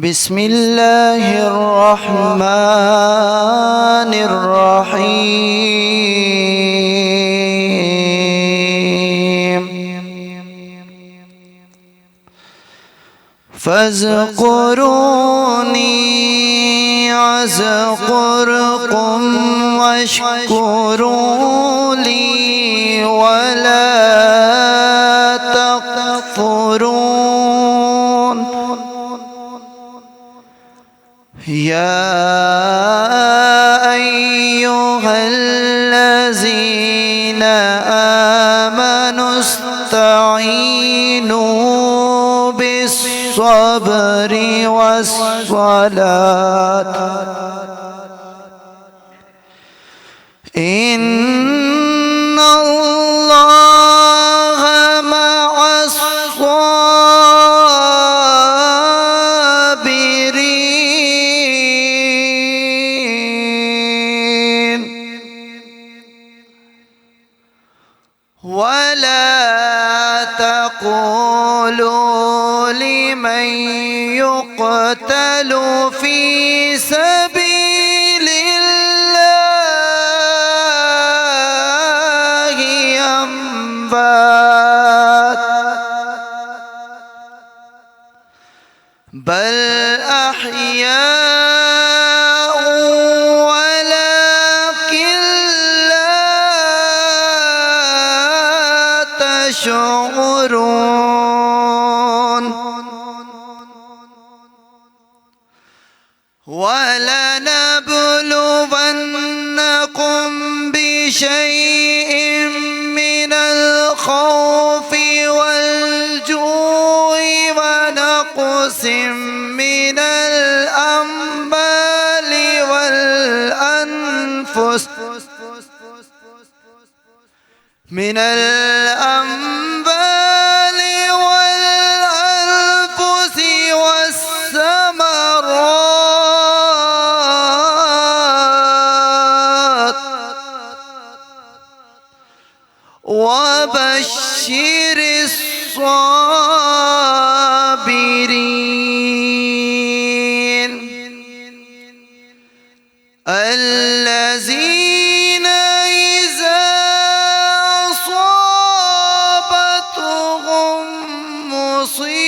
بسم اللہ الرحمن الرحیم فاذکرونی اذکرکم واشکروا لی ولا تکفرون یا ایھا الذین آمنوا استعینوا بالصبر والصلاة ان اللہ مع الصابرین ولا تقولوا لمن يقتل في سبيل الله أموات بل أحياء ولكن لا تشعرون وَلَنَبْلُوَنَّكُمْ بِشَيْءٍ مِّنَ الْخَوْفِ وَالْجُوعِ وَنَقْصٍ مِّنَ الْأَمْوَالِ وَالْأَنفُسِ والثمرات وبشر الصابرين الذين إذا أصابتهم مصيبة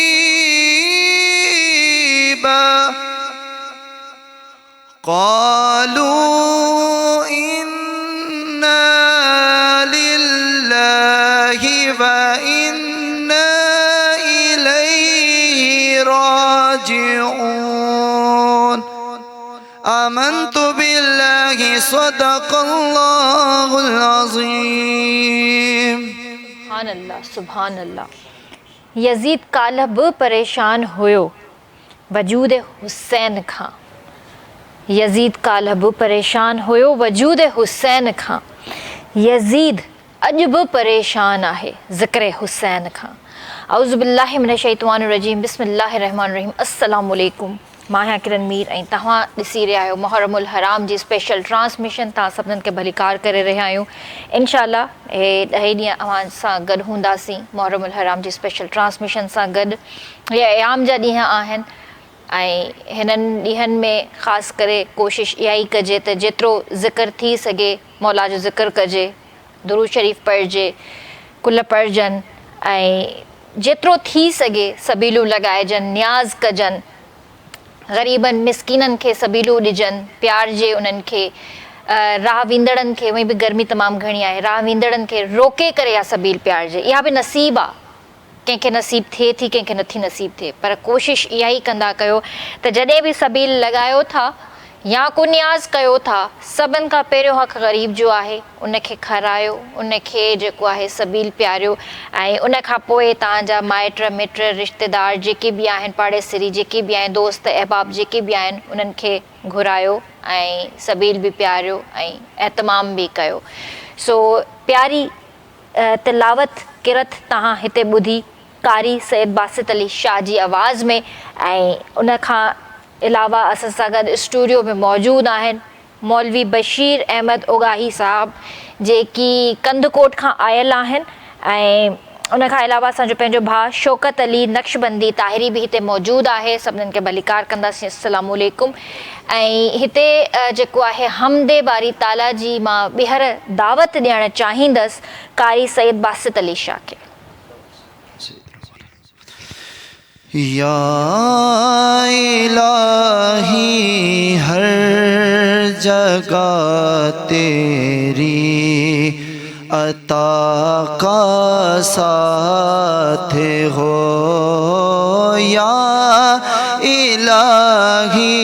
قالوا إنا لله وإنا إليه راجعون آمنت بالله صدق اللہ العظیم. سبحان اللہ سبحان اللہ. یزید کالہ بہ پریشان ہویو وجود حسین کھان. یزید کالہ بہ پریشان ہویو وجود حسین کھان. یزید اج بہ پریشان ہے ذکر حسین کھان. اعوذ باللہ من الشیطان الرجیم. بسم اللہ الرحمن الرحیم. السلام علیکم. ماہیا کرن میر ऐं तव्हां ॾिसी रहिया आहियो मुहर्रमुल हराम जी स्पेशल ट्रांसमिशन. तव्हां सभिनीनि खे भलीकार करे रहिया आहियूं. इनशाला हे 10 ॾींहं अव्हां सां गॾु हूंदासीं मुहर्रमुल हराम जी स्पेशल ट्रांसमिशन सां गॾु. इहे अयाम जा ॾींहं आहिनि ऐं हिननि ॾींहंनि में ख़ासि करे कोशिशि इहा ई कजे त जेतिरो ज़िक्र थी सघे मौला जो ज़िक्र कजे, दुरूद शरीफ़ पढ़िजे, कुल पढ़जनि ऐं जेतिरो थी सघे सबीलूं लॻाइजनि, न्याज़ कजनि, ग़रीबनि मिसकीननि खे सबीलूं ॾिजनि, प्यारजे उन्हनि खे. राह वेंदड़नि खे, उहे बि गर्मी तमामु घणी आहे, राह वेंदड़नि खे रोके करे इहा सबील प्यारजे. इहा बि नसीब आहे, कंहिंखे नसीब थिए थी, कंहिंखे नथी नसीब थिए, पर कोशिशि इहा ई कंदा कयो त जॾहिं बि सबील लॻायो था या को न्याज़ कयो था, सभिनि खां पहिरियों हक़ ग़रीब जो आहे, उनखे खारायो, उनखे जेको आहे सबील प्यारियो. ऐं उन खां पोइ तव्हांजा माइट मिट रिश्तेदार जेके बि आहिनि, पाड़ेसिरी जेके बि आहिनि, दोस्त अहबाब जेके बि आहिनि, उन्हनि खे घुरायो ऐं सबील बि प्यारियो ऐं एहतमाम बि कयो. सो प्यारी तिलावत किरत तव्हां हिते ॿुधी कारी सैयद बासित अली शाह जी आवाज़ में. ऐं उन खां अलावा असां सां गॾु स्टूडियो में मौजूदु आहिनि मौलवी बशीर अहमद ओगाही साहब, जेकी कंदकोट खां आयल आहिनि ऐं उन खां अलावा असांजो पंहिंजो भाउ शौकत अली नक्शबंदी ताहिरी बि हिते मौजूदु आहे। सभिनीनि खे भलीकार कंदासीं, अस्सलामु अलैकुम। ऐं हिते जेको आहे हमदे बारी ताला जी मां ॿीहर दावत ॾियणु चाहींदसि कारी सैयद बासित अली शाह खे। या इलाही हर जगह तेरी अता का साथ हो, या इलाही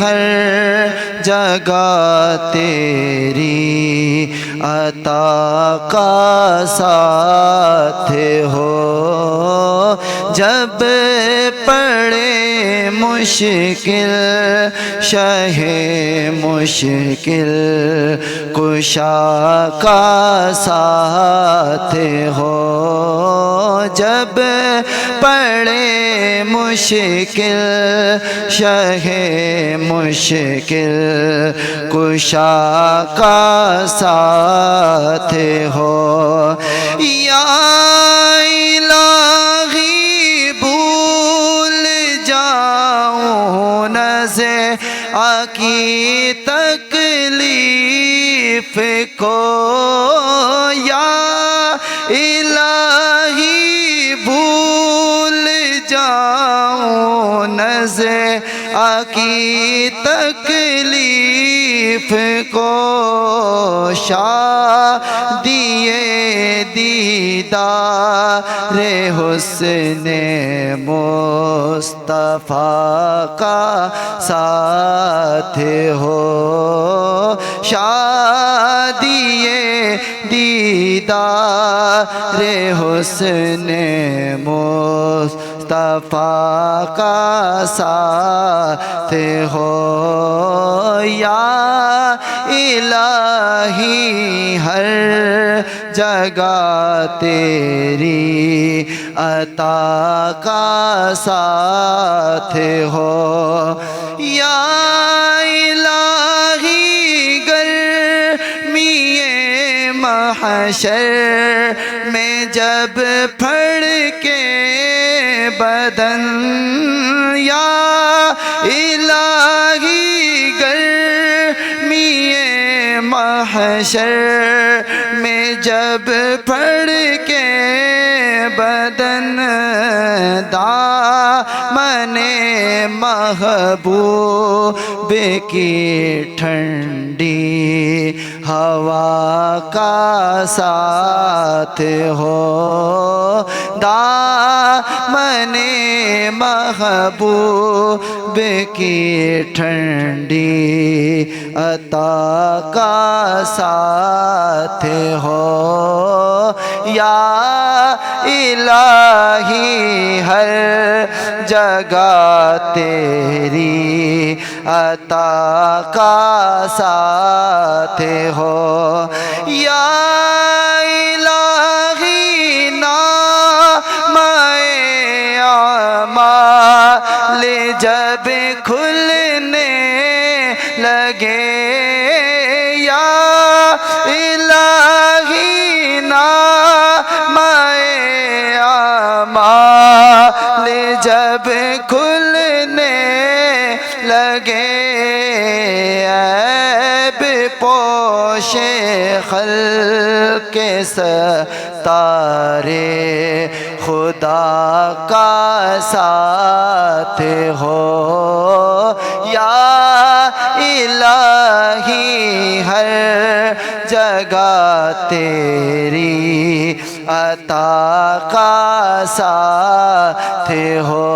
हर जगह तेरी अता का साथ हो, जब पड़े मुश्किल शहे मुश्किल कुशा का साथ हो, जब पड़े मुश्किल शहे मुश्किल कुशा का साथ हो, या इलाही भूल जाऊं नज़े आकी तकलीफ को, या इलाही भूल जाऊं नज़े आकी तकलीफ को, शादिए दीदार हुस्ने मुस्तफ़ा का साथ हो, शादिए दीदार हुस्ने मुस्तफ़ा का साथ हो, या इलाही हर जगह तेरी अता का साथ हो, या इलाही गर्मीए महशर में जब फड़के बदन, या इलाही गर्मीए महशर में जब फड़के बदन, दामने महबूब की ठंडी हवा का साथ हो, दामने महबूब की ठंडी अता का साथ हो, या इलाही हर जगह तेरी अता का साथ हो, या इलाही नामाए आमाल जब खुलने लगे, या इलाही नामाए आमाल जब खुलने लगे, ऐब पोशे खल्क़ के तारे खुदा का साथ हो, या इलाही हर जगह तेरी अता का साथ हो,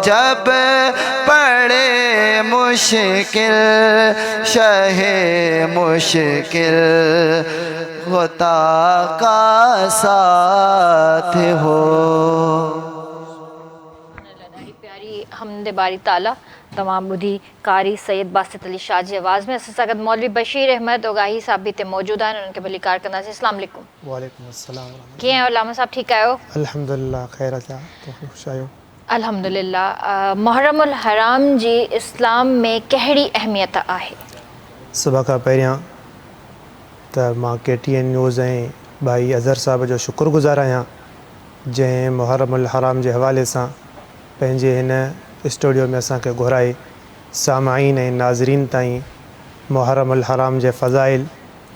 जब पड़े मुश्किल शहे मुश्किल खुदा का साथ हो। प्यारी हमदे बारी ताला तमाम ॿुधी कारी सैयद बासित अली शाह जी आवाज़ में। असां सां गॾु मौलवी बशीर अहमद ओगाही साहब भी हिते मौजूदु आहिनि, उन्हनि खे भली कार कंदासीं। अस्सलाम वालेकुम। वालेकुम अस्सलाम। कीअं आहियो लामा साहब, ठीकु आहियो? अल्हम्दुलिल्लाह ख़ैर थिया, तो ख़ुश आहियो? अल्हम्दुलिल्लाह। मुहर्रमुल हराम जी इस्लाम में कहिड़ी अहमियत आहे? सुबह खां पहिरियां त मां KTN न्यूज़ ऐं भाई अज़हर साहब जो शुक्रगुज़ार आहियां जंहिं मुहर्रम उल हराम जे हवाले सां पंहिंजे हिन स्टूडियो में असांखे घुराए सामाईन ऐं नाज़रीन ताईं मुहर्रम उल हराम जे फ़ज़ाइल,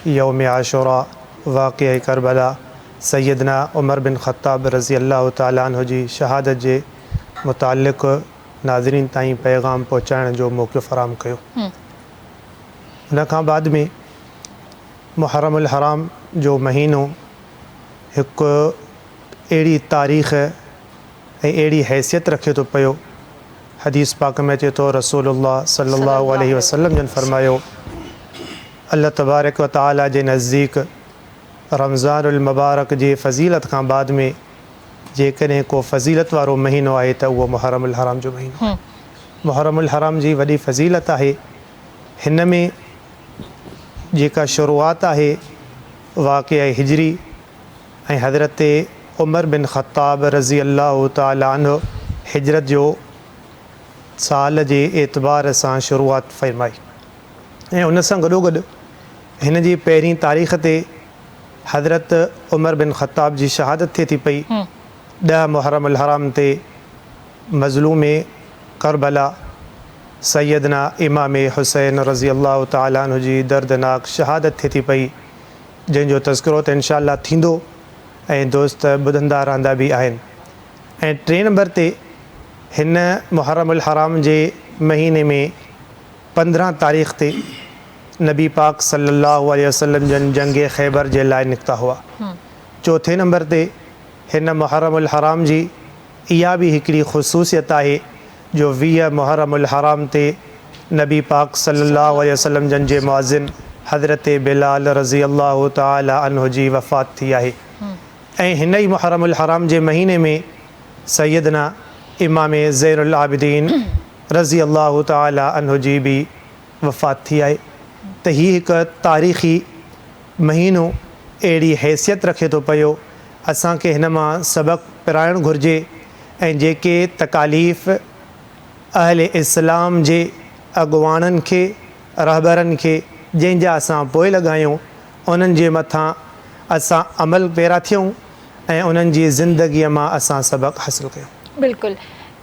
यौम आशूरा, वाक़िआ करबला, सैयदना उमर बिन ख़त्ताब रज़ी अल्लाह तआला अन्हु जी शहादत जे मुतालिक़ नाज़रीन ताईं पैगाम पहुचाइण जो मौक़ो फ़राहम कयो। हुन खां बाद में मुहर्रम उल हराम जो महीनो हिकु अहिड़ी तारीख़ ऐं अहिड़ी हैसियत रखे थो पियो। हदीस पाक में अचे थो, रसूलुल्लाह सल्लल्लाहु अलैहि वसल्लम जन फरमायो, अल्लाह तबारक व तआला जे नज़दीक रमज़ानुल मुबारक जे फ़ज़ीलत खां बाद में जेकॾहिं को फ़ज़ीलत वारो महीनो आहे त उहो मुहर्रम उल हराम जो महीनो आहे। मुहर्रम उल हराम जी वॾी फ़ज़ीलत आहे। हिन में जेका शुरूआत आहे वाक़िआ हिजरी ऐं हज़रत उमर बिन ख़त्ताब रज़ी अल्लाह तआला अन्हु हिजरत जो साल जे एतबार सां शुरूआत फ़रमाई ऐं उन सां गॾोगॾु हिन जी पहिरीं तारीख़ ते हज़रत उमर बिन ख़त्ताब जी शहादत थिए थी पई। 10 मुहर्रम उल हराम ते मज़लूम करबला सैयदना इमाम हुसैन रज़ी अल्लाह तआला अन्हु जी दर्दनाक शहादत थिए थी पई, जंहिंजो तज़किरो त इंशाअल्लाह थींदो ऐं दोस्त ॿुधंदा रहंदा बि आहिनि। ऐं 3 नंबर ते हिन मुहर्रम उल हराम जे महीने में 15 तारीख़ ते नबी पाक सल्लल्लाहु अलैहि वसल्लम जन जंग ख़ैबर जे लाइ निकिता हुआ। 4 नंबर ते हिन मुहर्रम उल हराम जी इहा बि हिकिड़ी ख़ुसूसियत आहे जो 20 मुहर्रम उल हराम ते नबी पाक सल्लल्लाहु अलैहि वसल्लम जन जे मुअज़्ज़िन हज़रत बिलाल रज़ी अल्लाह तआला अन्हु जी वफ़ात थी आहे। ऐं हिन ई मुहर्रम उल हराम जे महीने में सैयदना इमाम ज़ैनुल आबिदीन रज़ी अल्लाह तआला अन्हु जी बि वफ़ात थी आहे। त हीअ हिकु तारीख़ी महीनो अहिड़ी हैसियत रखे थो पियो। असांखे हिन मां सबक़ पिराइणु घुरिजे ऐं जेके तकालीफ़ अहले इस्लाम जे अॻुवाणनि खे, रहबरनि खे जंहिंजा असां पोइ लॻायूं, उन्हनि जे मथां असां अमल पैरा थियूं ऐं उन्हनि जी ज़िंदगीअ मां असां सबक़ हासिलु कयूं। बिल्कुलु।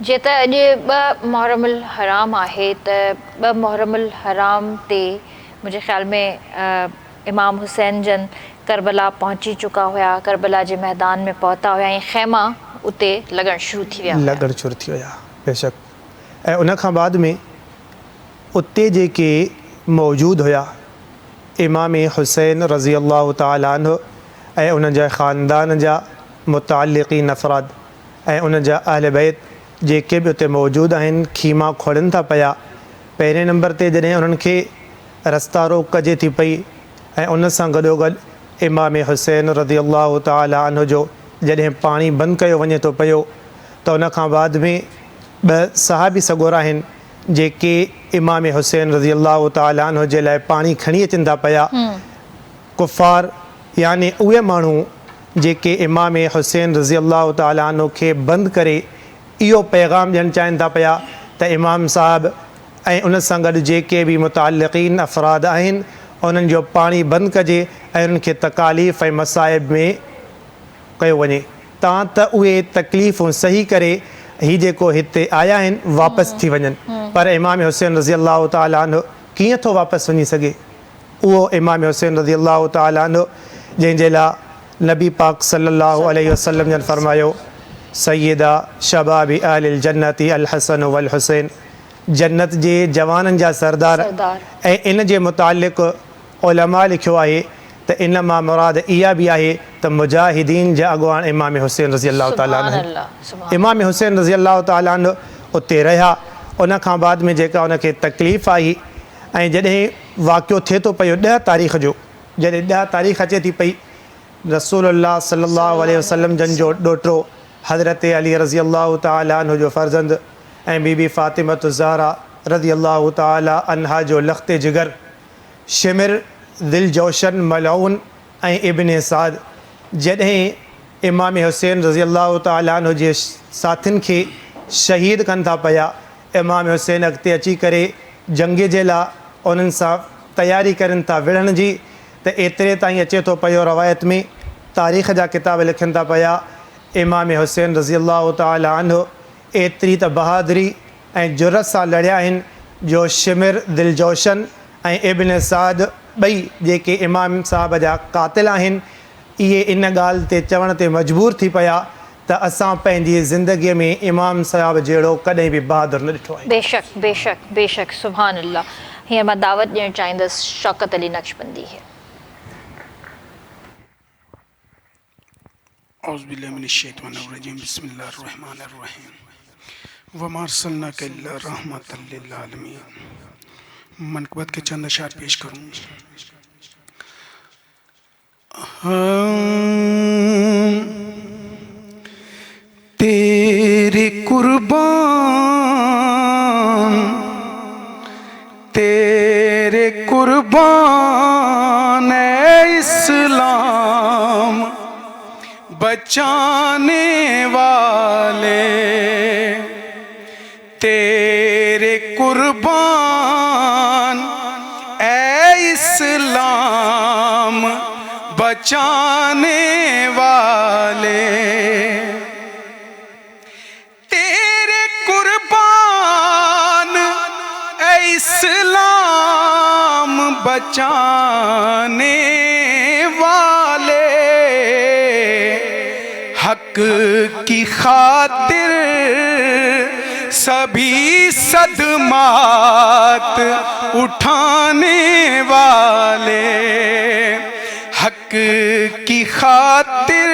जे त अॼु 2 मुहर्रम उल हराम आहे त 2 मुहर्रम उल हराम ते मुंहिंजे ख़्याल में इमाम हुसैन जन करबला पहुची चुका हुया, करबला जे मैदान में पहुता हुया ऐं ख़ैमा उते लॻणु शुरू थी विया हुया। बेशक। ऐं उन खां बाद में उते जेके मौजूदु हुया इमाम हुसैन रज़ी अल्लाह तआला अन्हु ऐं उन जा ख़ानदान जा मुतालिक़ीन अफ़राद ऐं उन जा अहल बैत जेके बि उते मौजूदु आहिनि, खीमा खोड़नि था पिया। पहिरें नंबर ते जॾहिं उन्हनि खे रस्ता रोक कजे थी पई ऐं उन सां गॾोगॾु इमाम हुसैन रज़ी अल्लाह तआला अन्हु जो जॾहिं पाणी बंदि कयो वञे थो पियो त उन खां बाद में 2 सहाबी सॻोरा आहिनि जेके इमाम हुसैन रज़ी अल्लाह तआला अन्हु जे लाइ पाणी खणी अचनि था पिया। कुफ़ार यानी उहे माण्हू जेके इमाम हुसैन रज़ी अल्लाह तआला अन्हु खे बंदि करे इहो पैगाम ॾियणु चाहिनि था पिया त इमाम साहब ऐं उन सां गॾु जेके बि मुतालिक़ीन अफ़राद आहिनि उन्हनि जो पाणी बंदि कजे ऐं उन्हनि खे तकालीफ़ ऐं मसाइब में कयो वञे तां त उहे तकलीफ़ूं सही करे हीअ जेको हिते आया आहिनि वापसि थी वञनि। पर इमाम हुसैन रज़ी अल्लाह तआला अन्हु कीअं थो वापसि वञी सघे? उहो इमाम हुसैन रज़ी अल्लाह तआला अन्हु जंहिंजे लाइ नबी पाक सल्लल्लाहु अलैहि वसल्लम जन फरमायो, सैयदा शबाबी अहलिल जन्नती अल हसन वल हुसैन, जन्नत जे जवाननि जा सरदार। ऐं इन जे मुतालिक़ उलमा लिखियो आहे त इन मां मुराद इहा बि आहे त मुजाहिदीन जा अॻुवान इमाम हुसैन रज़ी अल्लाह तआला अन्हु। इमाम हुसैन रज़ी अल्लाह तआला अन्हु उते रहिया। उन खां बाद में जेका उनखे तकलीफ़ आई ऐं जॾहिं वाक़ियो थिए थो पियो 10 तारीख़ जो, जॾहिं 10 तारीख़ अचे थी पई, रसूलुल्लाह सल्लल्लाहु अलैहि वसल्लम जन जो ॾोहिटो हज़रत अली रज़ी अल्लाह तआला अन्हु जो फ़र्ज़ंद ऐं बीबी फ़ातिमत ज़हरा रज़ी अल्लाह तआला अन्हा जो लख़्ते जिगर, शिमिर दिल जोशन मलऊन ऐं इब्न साद जॾहिं इमाम हुसैन रज़ी अल्लाह तआला अन्हु जे साथियुनि खे शहीद कनि था पिया, इमाम हुसैन अॻिते अची करे जंग जे लाइ उन्हनि सां तयारी करनि था विढ़ण जी। त एतिरे ताईं अचे थो पियो रवायत में त तारीख़ जा किताब लिखनि था पिया इमाम हुसैन रज़ी अल्लाह ताला अन्हु एतिरी त बहादुरी ऐं जुरत सां लड़िया आहिनि जो शिमिर दिलजोशन ऐं इब्न साद ॿई जेके इमाम साहब जा क़ातिल आहिनि इहे इन ॻाल्हि ते चवण ते मजबूर थी पिया त असां पंहिंजी ज़िंदगीअ में इमाम साहब जहिड़ो कॾहिं बि बहादुर न ॾिठो आहे। बेशक बेशक बेशक सुभान अल्लाह। हींअर मां दावत ॾियणु चाहींदसि शौकत अली नक्शबंदी खे। औज़ुबिल्लाहि मिनश्शैतानिर्रजीम बिस्मिल्लाहिर्रहमानिर्रहीम वमा अर्सलनाका इल्ला रहमतल लिल आलमीन। मनक़बत के चंद अशार पेश करूँ। तेरे कुर्बान ऐ इस्लाम बचाने वाले, तेरे कुर्बान ऐ इस्लाम बचाने वाले, तेरे कुर्बान ऐ इस्लाम बचाने वाले, हक की खातिर सभी सदमात उठाने वाले, हक की खातिर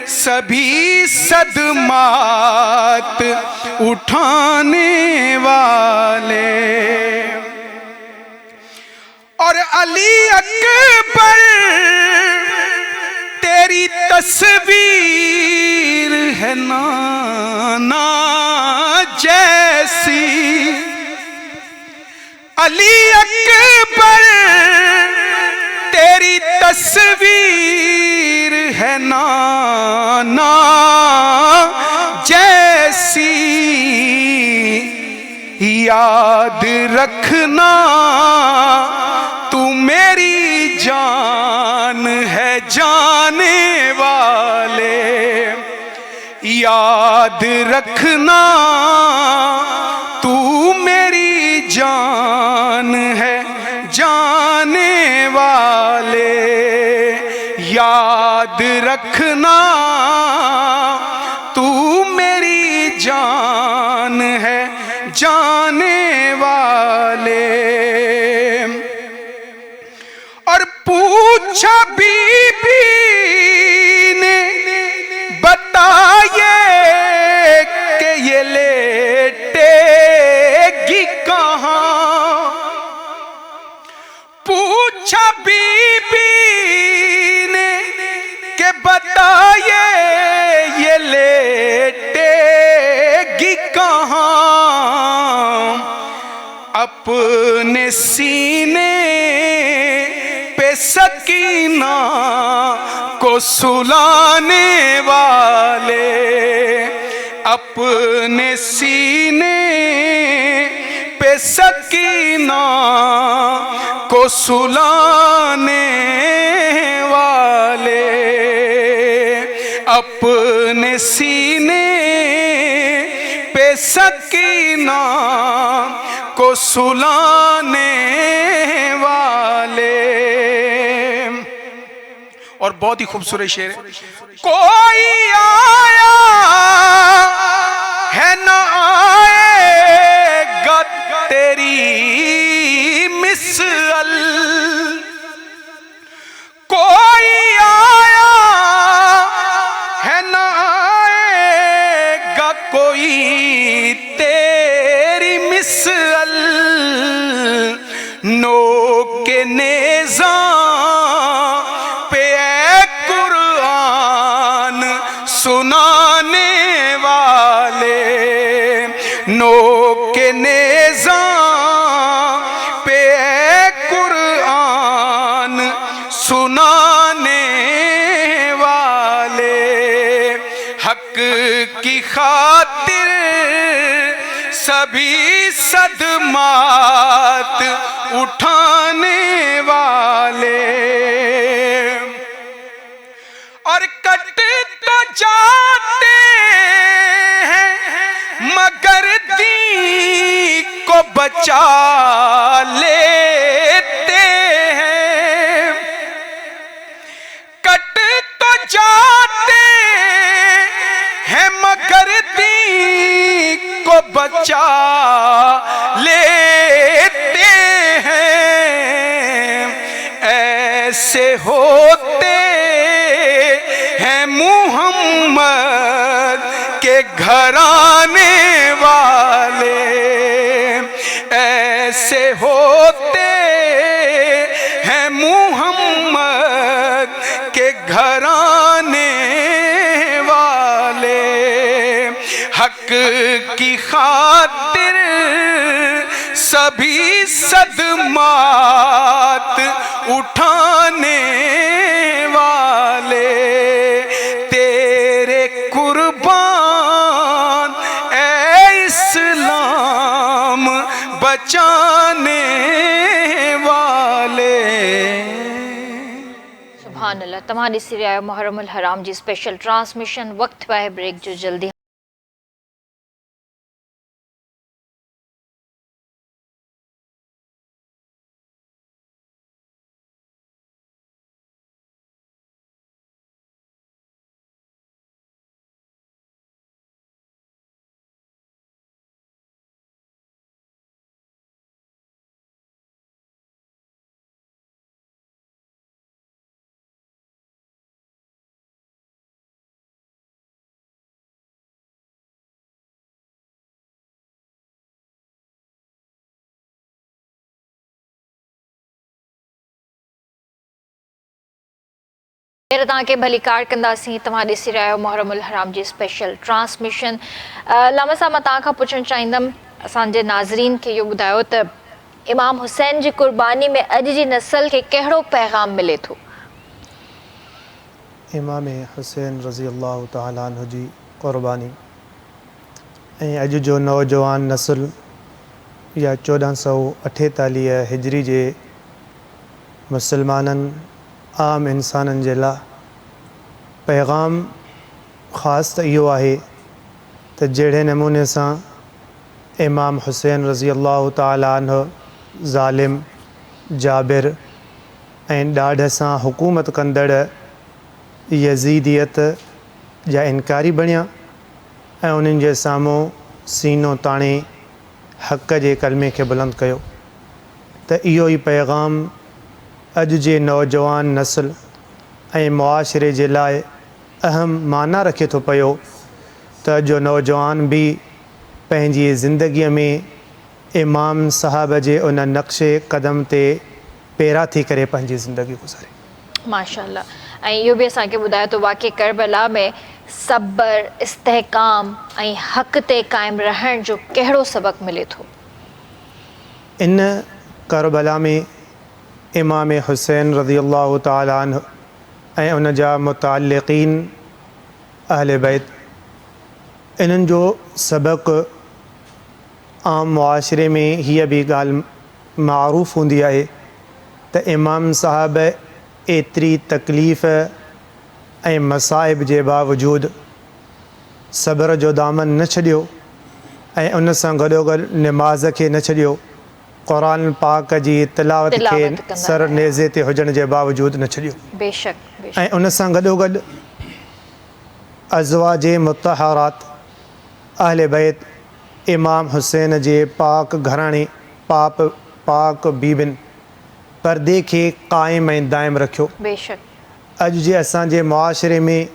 सभी सदमात उठाने वाले। और अली अकबर तेरी तस्वीर है नाना जैसी, अली अकबर तेरी तस्वीर है नाना जैसी, याद रखना तू मेरी जान है जाने वाले, याद रखना तू मेरी जान है जाने वाले, याद रखना तू मेरी जान है जाने वाले। और पूछा बीबी ने बताए कि ये लेटेगी कहाँ, पूछा बीबी ने कि बताए ये लेटेगी कहाँ, अपने सीने पे सकीना को सुलाने वाले, अपने सीने पे सकीना को सुलाने वाले, अपने सीने पे सकीना को सुलाने वाले। और बहुत ही खूबसूरत शेर है। कोई आया है न आएगा तेरी मिसल, कोई आया है न आएगा कोई तेरी मिसल, नो के नेज़ा पे ऐ कुरान सुनाने वाले, नो के नेज़ा पे ऐ कुरान सुनाने वाले, हक की खातिर सभी सदमात उठाने वाले। بچا لیتے ہیں، کٹ تو جاتے ہیں مگر دین کو بچا لیتے ہیں، ایسے ہوتے ہیں محمد کے گھرانے والے، ایسے ہوتے ہیں محمد کے گھرانے والے، حق کی خاطر سبھی صدمات اٹھانے والے، تیرے قربان اے اسلام بچانے والے۔ سبحان اللہ۔ تمام ॾिसी रहिया आहियो मुहर्रम अल हराम जी स्पेशल ट्रांसमिशन। वक़्तु आहे ब्रेक जो। जल्दी तव्हांखे भली कार कंदासीं। तव्हां ॾिसी रहिया आहियो मुहर्रम अल हराम जी स्पेशल ट्रांसमिशन। लामा साहब, मां तव्हांखां पुछणु चाहींदमि, असांजे नाज़रीन खे इहो ॿुधायो त इमाम हुसैन जी क़ुर्बानी में अॼु जी नस्ल खे कहिड़ो पैगाम मिले थो? इमाम हुसैन रज़ी अल्लाह ताला अन्हु जी क़ुर्बानी ऐं अॼु जो नौजवान नस्ल या 1448 हिजरी जे मुसलमाननि आम इंसाननि जे लाइ पैगाम ख़ासि त इहो आहे त जहिड़े नमूने सां इमाम हुसैन रज़ी अल्लाह ताला अन्हु ज़ालिम, जाबिर ऐं ॾाढ सां हुकूमत कंदड़ यज़ीदियत जा इनकारी बणिया ऐं उन्हनि जे साम्हूं सीनो ताणे हक़ जे कलमे खे बुलंद कयो, त इहो ई पैगाम अॼु जे नौजवान नस्ल ऐं मुआशिरे जे लाइ अहम माना रखे थो पियो त जो नौजवान बि पंहिंजी ज़िंदगीअ में इमाम साहब जे उन नक्शे क़दम ते पैरा थी करे पंहिंजी ज़िंदगी गुज़ारे। माशाअल्लाह। ऐं इहो बि असांखे ॿुधायो त वाक़ई करबला में सब्र, इस्तेहकाम ऐं हक़ ते क़ाइमु रहण जो कहिड़ो सबक़ मिले थो? इन करबला में इमाम हुसैन रज़ी अल्लाह ताला अन्हु ऐं उन जा मुतालिक़ीन अहले बैत, इन्हनि जो सबक़ आम मुआशिरे में हीअ बि ॻाल्हि मारूफ़ हूंदी आहे त इमाम साहब एतिरी तकलीफ़ ऐं मसाइब जे बावजूदु सब्र जो दामन न छॾियो ऐं उन सां गॾोगॾु निमाज़ खे न छॾियो, क़ुरान पाक जी तिलावत खे सर नेज़े ते हुजण जे बावजूदु न छॾियो। बेशक। ऐं उन सां गॾोगॾु अज़वाज मुतहरात अहले बैत इमाम हुसैन जे पाक घराणे पाक बीबिन पर्दे खे क़ाइमु ऐं दाइमु रखियो। बेशक। अॼु जे असांजे मुआशिरे में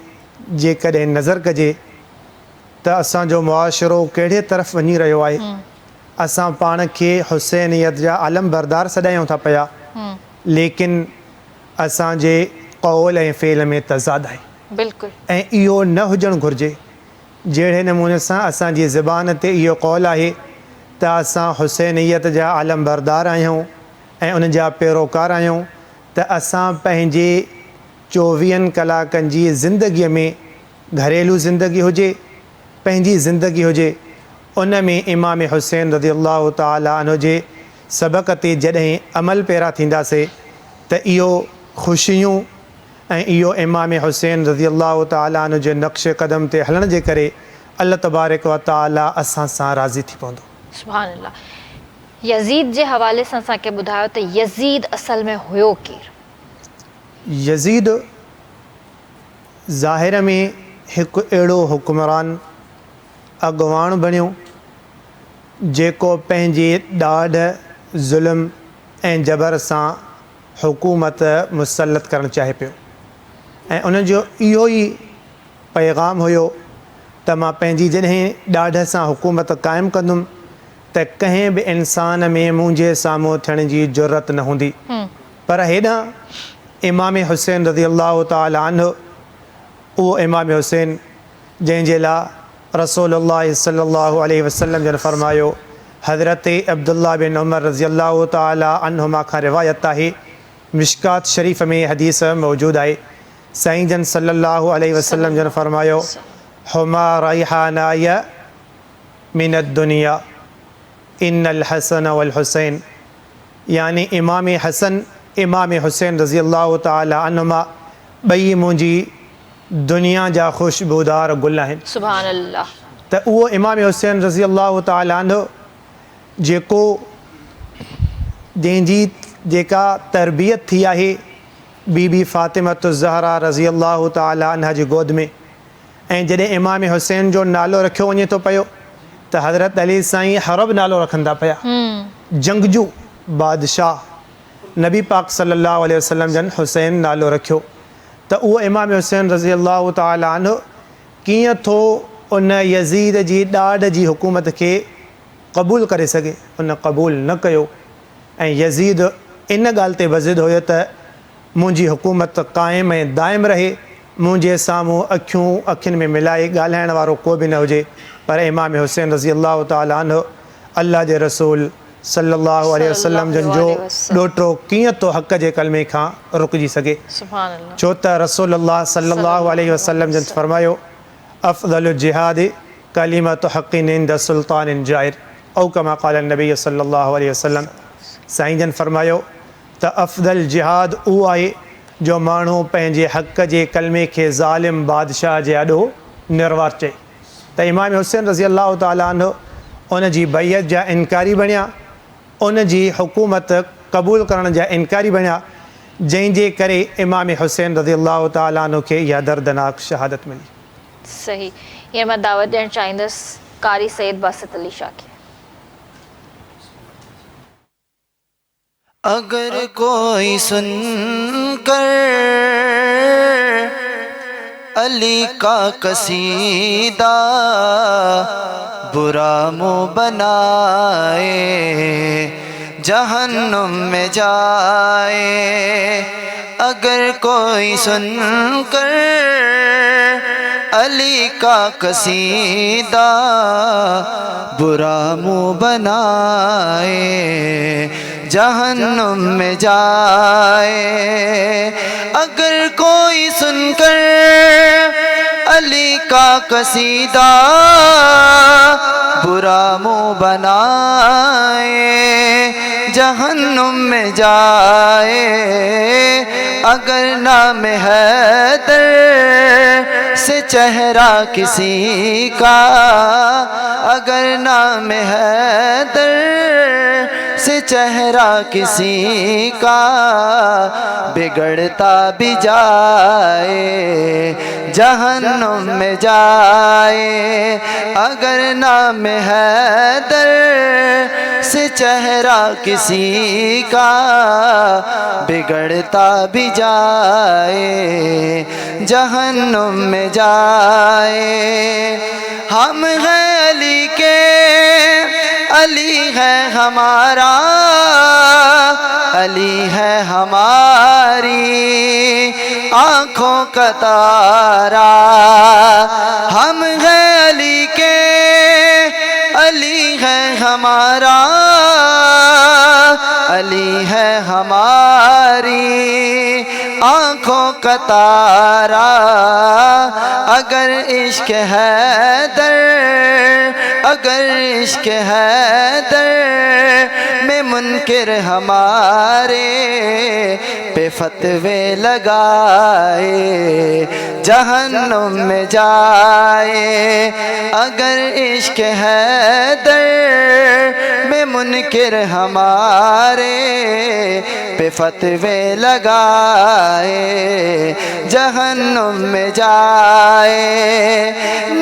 जेकॾहिं नज़र कजे त असांजो मुआशिरो कहिड़े तरफ़ वञी रहियो आहे। असां पाण खे हुसैनियत जा आलम बरदार सॾायूं था पिया, लेकिन असांजे क़ौल ऐं फ़ेल में तज़ाद आहे। बिल्कुलु। ऐं इहो न हुजणु घुरिजे। जहिड़े नमूने सां असांजी ज़बान ते इहो क़ौल आहे त असां हुसैनियत जा आलम बरदार आहियूं ऐं उन जा पैरोकार आहियूं, त असां पंहिंजे 24 कलाकनि जी ज़िंदगीअ में, घरेलू ज़िंदगी हुजे, पंहिंजी ज़िंदगी हुजे, उन में इमाम हुसैन रज़ी अल्लाह ताला अन्हु जे सबक़ ते जॾहिं अमल पैरा थींदासीं त इहो ख़ुशियूं ऐं इहो इमाम हुसैन रज़ी अल्लाह ताला अन्हु जे नक्श क़दम ते हलण जे करे अल्लाह तबारक व ताला असां सां राज़ी थी पवंदो। सुभान अल्लाह। यज़ीद जे हवाले सां असांखे ॿुधायो त यज़ीद असल में हुयो केरु? यज़ीद ज़ाहिर में हिकु अहिड़ो हुक्मरान अॻुवाण बणियो जेको पंहिंजे ॾाढ ज़ुल्म ऐं जबर सां हुकूमत मुसलत करणु चाहे पियो ऐं उनजो इहो ई पैगाम हुयो त मां पंहिंजी जॾहिं ॾाढ सां हुकूमत क़ाइमु कंदुमि त कंहिं बि इंसान में मुंहिंजे साम्हूं थियण जी ज़रूरत न हूंदी। पर हेॾां इमाम हुसैन रज़ी अल्लाह ताला अन्हु, उहो इमाम हुसैन जंहिंजे लाइ रसूलुल्लाह सल्लल्लाहु अलैहि वसल्लम जन फरमायो, हज़रत अब्दुल्ला बिन उमर रज़ी अल्लाह ताला अन्हुमा खां रिवायत आहे, मिशकात शरीफ़ में हदीस मौजूदु आहे, साईं जन सल्लल्लाहु अलैहि वसल्लम जन फरमायो, हुमा रैहानाय मिन दुनिया इन्नल हसन वल हुसैन, यानी इमाम हसन इमाम हुसैन रज़ी अल्लाह ताला अन्हुमा ॿई मुंहिंजी दुनिया जा ख़ुशबूदार गुल आहिनि। सुभान अल्लाह। त उहो इमाम हुसैन रज़ी अल्लाह ताला अन्हु जेको जंहिंजी जेका तरबियत थी आहे बीबी फ़ातिमतु ज़हरा रज़ी अल्लाह ताला अन्हा जी गोद में, ऐं जॾहिं इमाम हुसैन जो नालो रखियो वञे थो पियो त हज़रत अली साईं हरब नालो रखंदा पिया, जंगजू बादशाह, नबी पाक सल्लल्लाहु अलैहि वसल्लम जन हुसैन नालो रखियो। त उहो इमाम हुसैन रज़ी अल्लाह ताला अन्हु कीअं थो उन यज़ीद जी ॾाढ जी हुकूमत खे क़बूल करे सघे, उन क़बूल न कयो ऐं यज़ीद इन ॻाल्हि ते बज़िद हुयो त मुंहिंजी हुकूमत क़ाइमु ऐं दाइम रहे, मुंहिंजे साम्हूं अखियुनि में मिलाए ॻाल्हाइण वारो को बि न हुजे। पर इमाम हुसैन रज़ी अल्लाह ताला अन्हु अल्लाह जे रसूल सल्लल्लाहु अलैहि वसल्लम जन जो ॾोटो कीअं तो हक़ जे कलमे खां रुकिजी सघे। सुभान अल्लाह। छो त रसूलुल्लाह सल्लल्लाहु अलैहि वसल्लम जन फरमायो, अफ़ज़लु जिहाद कलिमतु हक़्क़िन इंद सुल्तानिन जाइर, औ कमा क़ाल नबी सल्लल्लाहु अलैहि वसल्लम। साईं जन फरमायो त अफ़ज़ल जिहाद उहो आहे जो माण्हू पंहिंजे हक़ जे कलमे खे ज़ालिम बादशाह जे आॾो निर्वार चए। त इमाम हुसैन रज़ी अल्लाह ताला अन्हु उन जी बैयत जा इनकारी बणिया, उन जी हुकूमत क़बूल करण जा इनकारी बणिया, जंहिंजे करे इमाम हुसैन रज़ी अल्लाह ताला अन्हु खे इहा दर्दनाक शहादत मिली। सही। ये मैं दावत ॾियणु चाहींदसि कारी सैयद बासित अली शाह खे। अगर कोई सुन कर अली का कसीदा बुरा मुँह बनाए जहन्नुम में जाए, अगर कोई सुन कर अली का कसीदा बुरा मुँह बनाए जहन्नुम में जाए, अगर कोई सुनकर अली का कसीदा बुरा मुँह बनाए जहन्नुम में जाए, अगर नाम हैदर से चेहरा किसी का, अगर नाम हैदर से चेहरा किसी का बिगड़ता भी जाए जहन्नुम में जाए, अगर नाम हैदर से चेहरा किसी का बिगड़ता भी जाए जहन्नुम में जाए। हम हैं अली के, अली है हमारा, अली है हमारी आँखों का तारा, हम हैं अली के, अली है हमारा, अली है हमारी आँखों का तारा, अगर इश्क हैदर, अगर इश्क हैदर में मुनकिर हमारे پہ فتوے لگائے جہنم میں جائے اگر عشق حیدر میں منکر ہمارے پہ فتوے لگائے جہنم میں جائے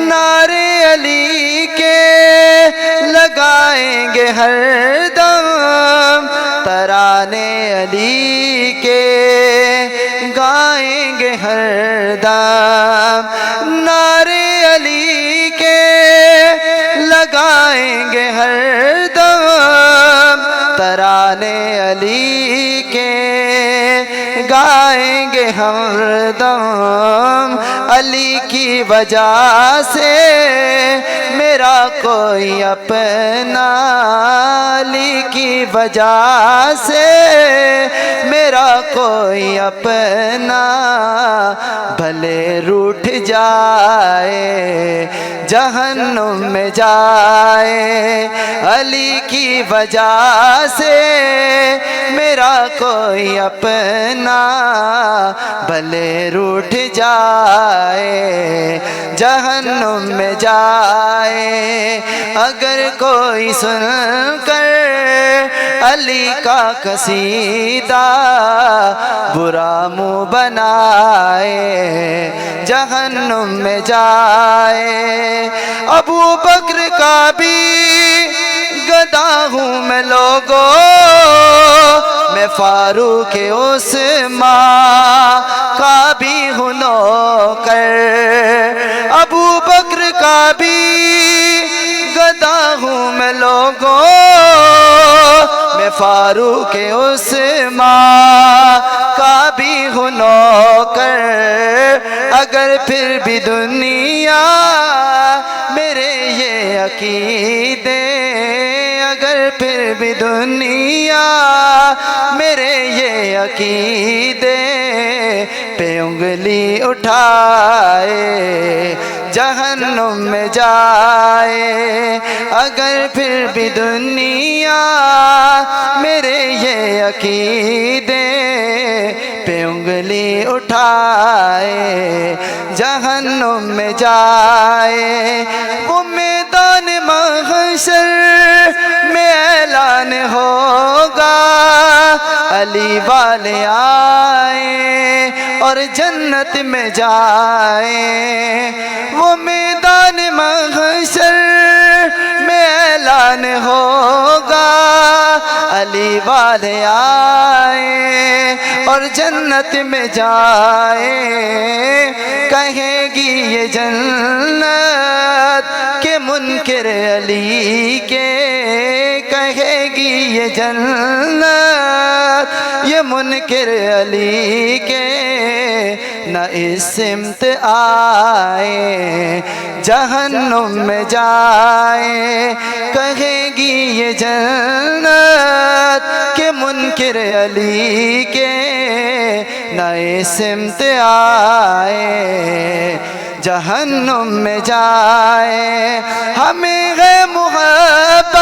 نعرے علی کے لگائیں گے ہر دم ترانے علی کے گائیں گے ہر دم نعرے علی کے لگائیں گے ہر دم ترانے علی کے گائیں گے ہر دم علی کی وجہ سے میرا کوئی اپنا علی کی وجہ سے میرا کوئی اپنا بھلے روٹھ جائے جہنم میں جائے علی کی وجہ سے میرا کوئی اپنا بھلے روٹھ جائے جہنم میں جائے اگر کوئی سن کر علی کا قصیدہ برا منہ بنائے جہنم میں جائے ابو بکر کا بھی گدا ہوں میں لوگوں میں فاروق عثمان کا بھی ہوں نوکر ابو بکر کا بھی گدا ہوں میں لوگوں میں فاروق عثمان کا بھی ہوں نوکر اگر پھر بھی دنیا میرے یہ عقیدے اگر پھر بھی دنیا میرے یہ عقیدے پہ انگلی اٹھائے جہنم میں جائے اگر پھر بھی دنیا میرے یہ عقیدے پہ انگلی اٹھائے جہنم میں جائے وہ میدان محشر میں اعلان ہوگا علی والے آئیں اور جنت میں جائیں وہ میدان محشر میں اعلان ہوگا علی والے آئیں اور جنت میں جائیں کہے گی یہ جنت کہ منکر علی کے کہے گی یہ جنت یہ منکر علی کے نہ اس سمت آئے جہنم میں جائے کہے گی یہ جنت کہ منکر علی کے نہ اس سمت آئے جہنم میں جائے ہمیں ہے محبت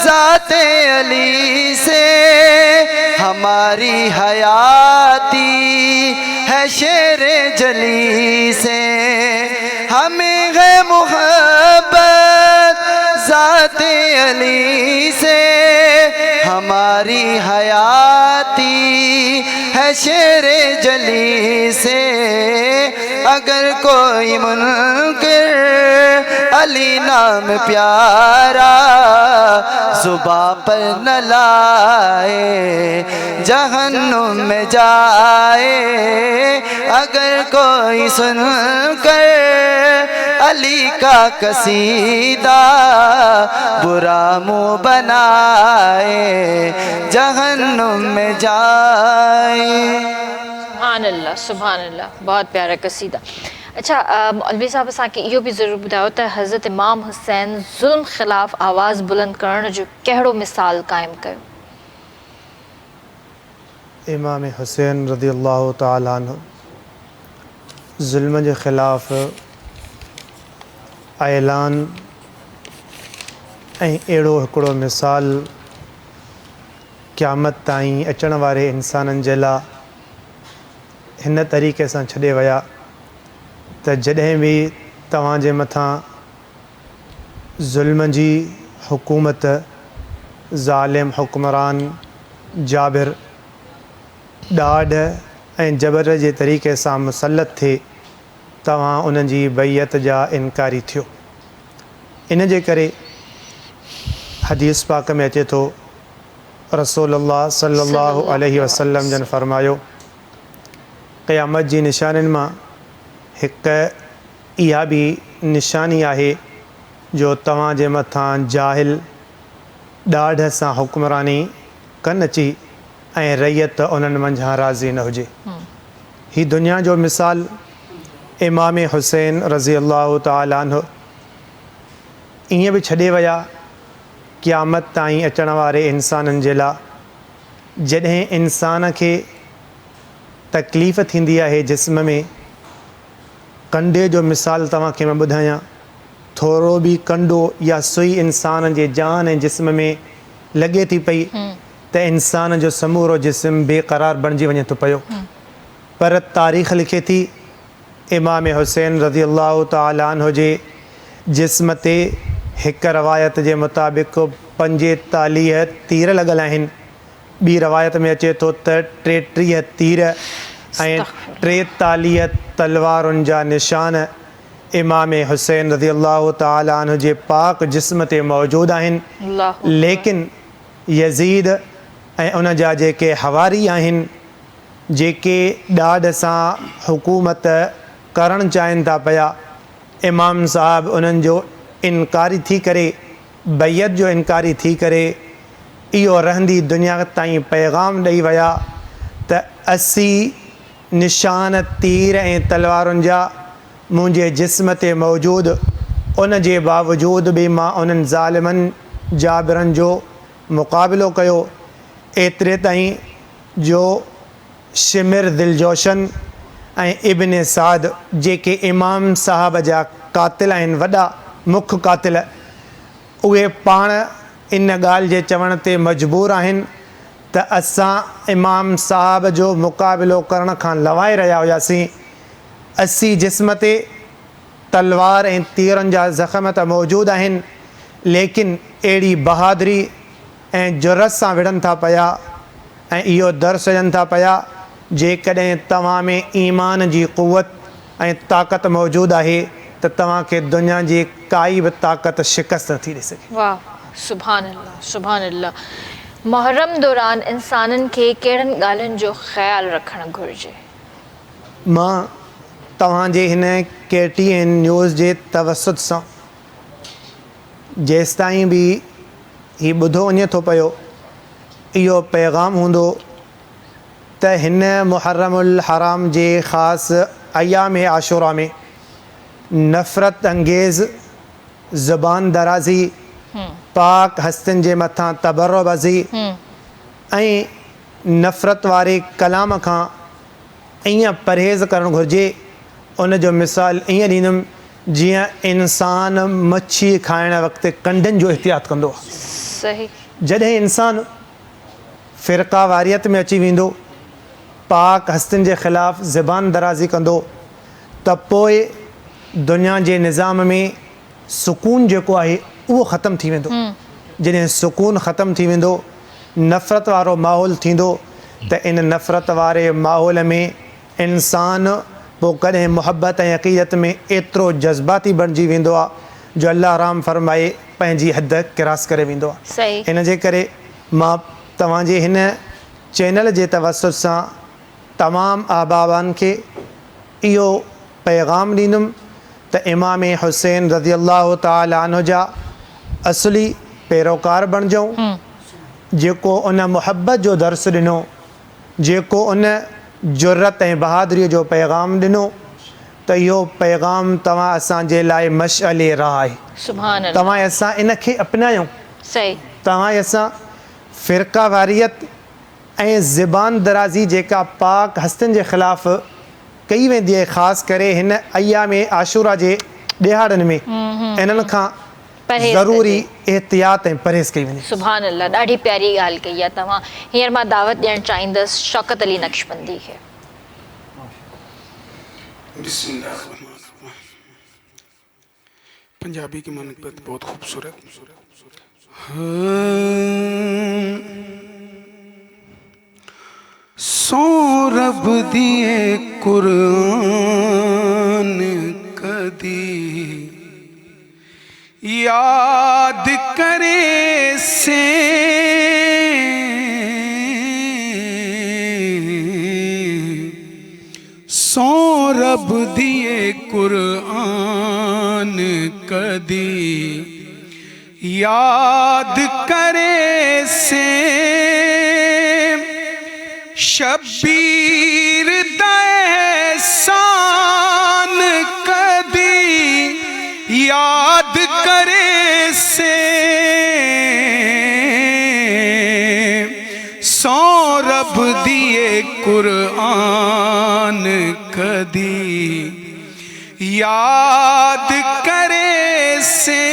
ذات علی سے ہماری حیاتی ہے شیر جلی سے ہمیں ہے محبت ذات علی سے ہماری حیاتی ہے شیر جلی سے اگر کوئی منکر علی نام پیارا زباں پر نہ لائے جہنم میں جائے اگر کوئی سن کر علی کا قصیدہ برا منہ بنائے جہنم میں جائے سبحان اللہ سبحان اللہ بہت پیارا قصیدہ اچھا مولوی صاحب اساں کے یہ بھی ضرور بتاؤ تا حضرت امام حسین ظلم خلاف آواز بلند کرن جو کہڑو مثال قائم کر امام حسین رضی اللہ تعالیٰ عنہ ظلم کے خلاف اعلان اڑو مثال क़यामत ताईं अचण वारे इंसाननि जे लाइ हिन तरीक़े सां छॾे विया त जॾहिं बि तव्हांजे मथां ज़ुल्म जी हुकूमत, ज़ालिम हुक्मरान, जाबिर, ॾाढ ऐं जबर जे तरीक़े सां मुसलत थिए, तव्हां उन जी बैयत जा इनकारी थियो। इन जे करे हदीस पाक में अचे थो, रसूलुल्लाह सल्लल्लाहु अलैहि वसल्लम जन फरमायो, क़यामत जी निशानियुनि मां हिकु इहा बि निशानी आहे जो तव्हांजे मथां जाहिल ॾाढ सां हुक्मरानी कनि अची ऐं रैयत उन्हनि मंझां राज़ी न हुजे। ही दुनिया जो मिसाल इमाम हुसैन रज़ी अल्लाह ताला अन्हु ईअं बि छॾे विया क़यामत ताईं अचण वारे इंसाननि जे लाइ। जॾहिं इंसान खे तकलीफ़ थींदी आहे जिस्म में, कंडे जो मिसाल तव्हांखे मां ॿुधायां, थोरो बि कंडो या सुई इंसान जे जान ऐं जिस्म में लॻे थी पई त इंसान जो समूरो जिस्म बेक़रार बणिजी वञे थो पियो। पर तारीख़ लिखे थी इमाम हुसैन रज़ी अल्लाह ताला अन्हु जे जिस्म ते हिकु रवायत जे मुताबिक़ 45 तीर लॻल आहिनि। ॿी रवायत में अचे थो त 33 तीर ऐं 43 तलवारुनि जा निशान इमाम हुसैन रज़ी अल्लाह ताला अन्हु जे पाक जिस्म ते मौजूदु आहिनि। लेकिन यज़ीद ऐं उन जा जेके हवारी आहिनि, जेके ॾाढ सां हुकूमत करणु चाहिनि था पिया, इमाम साहब उन्हनि जो इनकारी थी करे, बैयत जो इनकारी थी करे, इहो रहंदी दुनिया ताईं पैगाम ॾेई विया त 80 निशान तीर ऐं तलवारुनि जा मुंहिंजे जिस्म ते मौजूदु, उन जे बावजूदु बि मां उन्हनि ज़ालिमनि जाबिरनि जो मुक़ाबिलो कयो। एतिरे ताईं जो शिमिर दिलजोशन ऐं इब्न साद जेके इमाम साहब जा क़ातिल आहिनि, वॾा मुख्य क़ातिल, उहे पाण इन ॻाल्हि जे चवण ते मजबूर आहिनि त असां इमाम साहब जो मुक़ाबिलो करण खां लवाए रहिया हुआसीं। 80 जिस्म ते तलवार ऐं तीरनि जा ज़ख़्म त मौजूदु आहिनि, लेकिन अहिड़ी बहादुरी ऐं जुरत सां विढ़नि था पिया ऐं इहो दर्स ॾियनि था पिया, जेकॾहिं तव्हां में ईमान जी क़ुवत ऐं ताक़त मौजूदु आहे त तव्हांखे दुनिया जी काई बि ताक़त शिकस्त नथी ॾेई सघे। वाह, सुभान अल्लाह, सुभान अल्लाह। मुहर्रम दौरान इंसाननि खे कहिड़नि ॻाल्हियुनि जो ख़्यालु रखणु घुरिजे? मां तव्हांजे हिन KTN न्यूज़ जे तवसुत सां जेसिताईं बि ही ॿुधो वञे थो पियो, इहो पैगाम हूंदो त हिन मुहर्रमुल हराम जे ख़ासि अयाम आशूरा में नफ़रत अंगेज़ ज़ुबान दराज़ी, पाक हस्तनि जे मथां तबर्रुबाज़ी ऐं नफ़रत वारे कलाम खां ईअं परहेज़ करणु घुरिजे। उन जो मिसाल ईअं ॾींदुमि जीअं इंसान मच्छी खाइण वक़्तु कंडनि जो एहतियात कंदो आहे। सही। जॾहिं इंसान फ़िरका वारियत में अची वेंदो, पाक हस्तनि जे ख़िलाफ़ु ज़बान दराज़ी कंदो, त पोइ दुनिया जे निज़ाम में सुकून जेको आहे उहो ख़तमु थी वेंदो। जॾहिं सुकून ख़तमु थी वेंदो, नफ़रत वारो माहौल थींदो, त इन नफ़रत वारे माहौल में इंसान पोइ कॾहिं मुहबत ऐं अक़ीदत में एतिरो जज़्बाती बणिजी वेंदो आहे जो अल्लाह राम फरमाए पंहिंजी हद क्रास करे वेंदो आहे। इन जे करे मां तव्हांजे हिन चैनल जे तवसुत सां तमामु अहबाबान खे इहो पैगाम ॾींदुमि त इमाम हुसैन रज़ी अल्लाह ताला अन्हु जा असली पैरोकार बणिजूं, जेको उन मुहबत जो दर्स ॾिनो, जेको उन जुरत ऐं बहादुरीअ जो पैगाम ॾिनो, त इहो पैगाम तव्हां असांजे लाइ मशअले राह आहे। सुभान अल्लाह। तव्हां असां इन खे अपनायूं। सही। तव्हां असां फ़िरका वारियत ऐं ज़बान दराज़ी जेका पाक हस्तनि जे ख़िलाफ़ कई वेंदी आहे, ख़ासि करे हिन अयाम आशूरा जे ॾिहाड़नि में, इन्हनि खां परहेज़ ज़रूरी एहतियात ऐं परहेज़ कई वञे। सुभान अल्लाह, ॾाढी प्यारी ॻाल्हि कई आहे तव्हां। हींअर मां दावत ॾियणु चाहींदसि शौकत अली नक्शबंदी खे। बिस्मिल्लाहिर्रहमानिर्रहीम। पंजाबी की मनक़बत बहुत खूबसूरत। सो रब दिए कुरान कदी याद करे से सो रब दिए कुरान कदी याद करे से शबीर दहसान कदी याद करे से सो रब दिए कुरान कदी याद करे से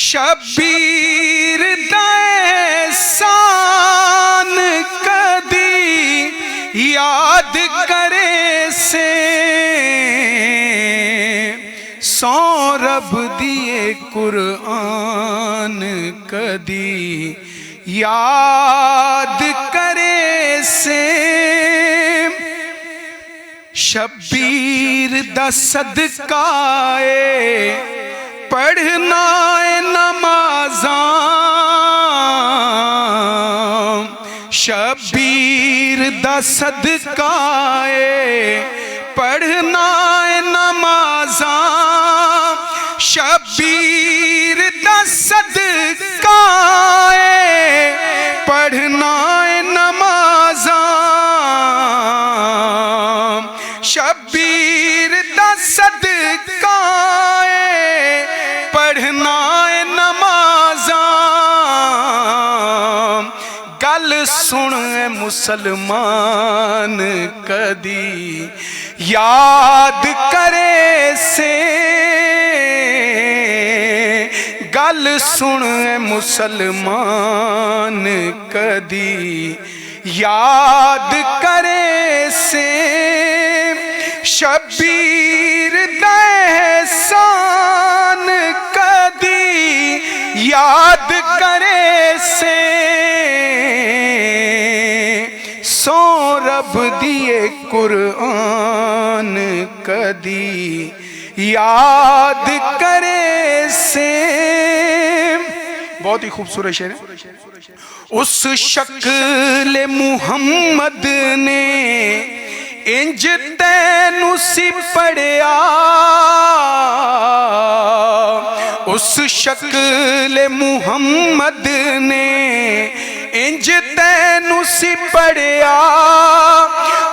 शबीर दहसान कदी याद करे से सो रब दिए कुरान कदी याद करे से शबीर दा सदकाए पढ़ना नमाज़ां शबीर दा सदकाए पढ़ना नमाज़ां शबीर दा सदकाए पढ़ना नमाज़ां शबीर दा सदकाए पढ़ना नमाज़ां गल सुन मुसलमान कदी याद करे से गल सुन मुसलमान कदी याद करे से शबीर दहसान कदी याद करे से सो रब दिए कुरान कदी याद करे से। बहुत ही खूबसूरत शेर है। उस शक्ल मुहम्मद ने इंज तैनू सी पढ़िया उस शक्ल मुहम्मद ने इंज तैनू सी पढ़िया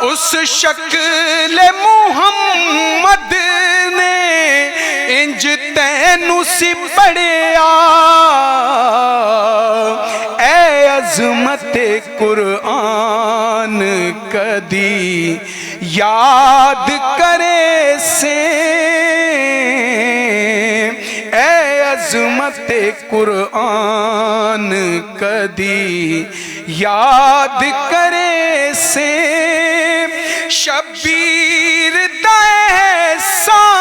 उस शक्ल मुहम्मद ने इंज तैनू सी पढ़िया ऐ अज़मत कुरान कदी याद करे से ऐ अज़मत कुरान कदी याद करे से शबीर दहसान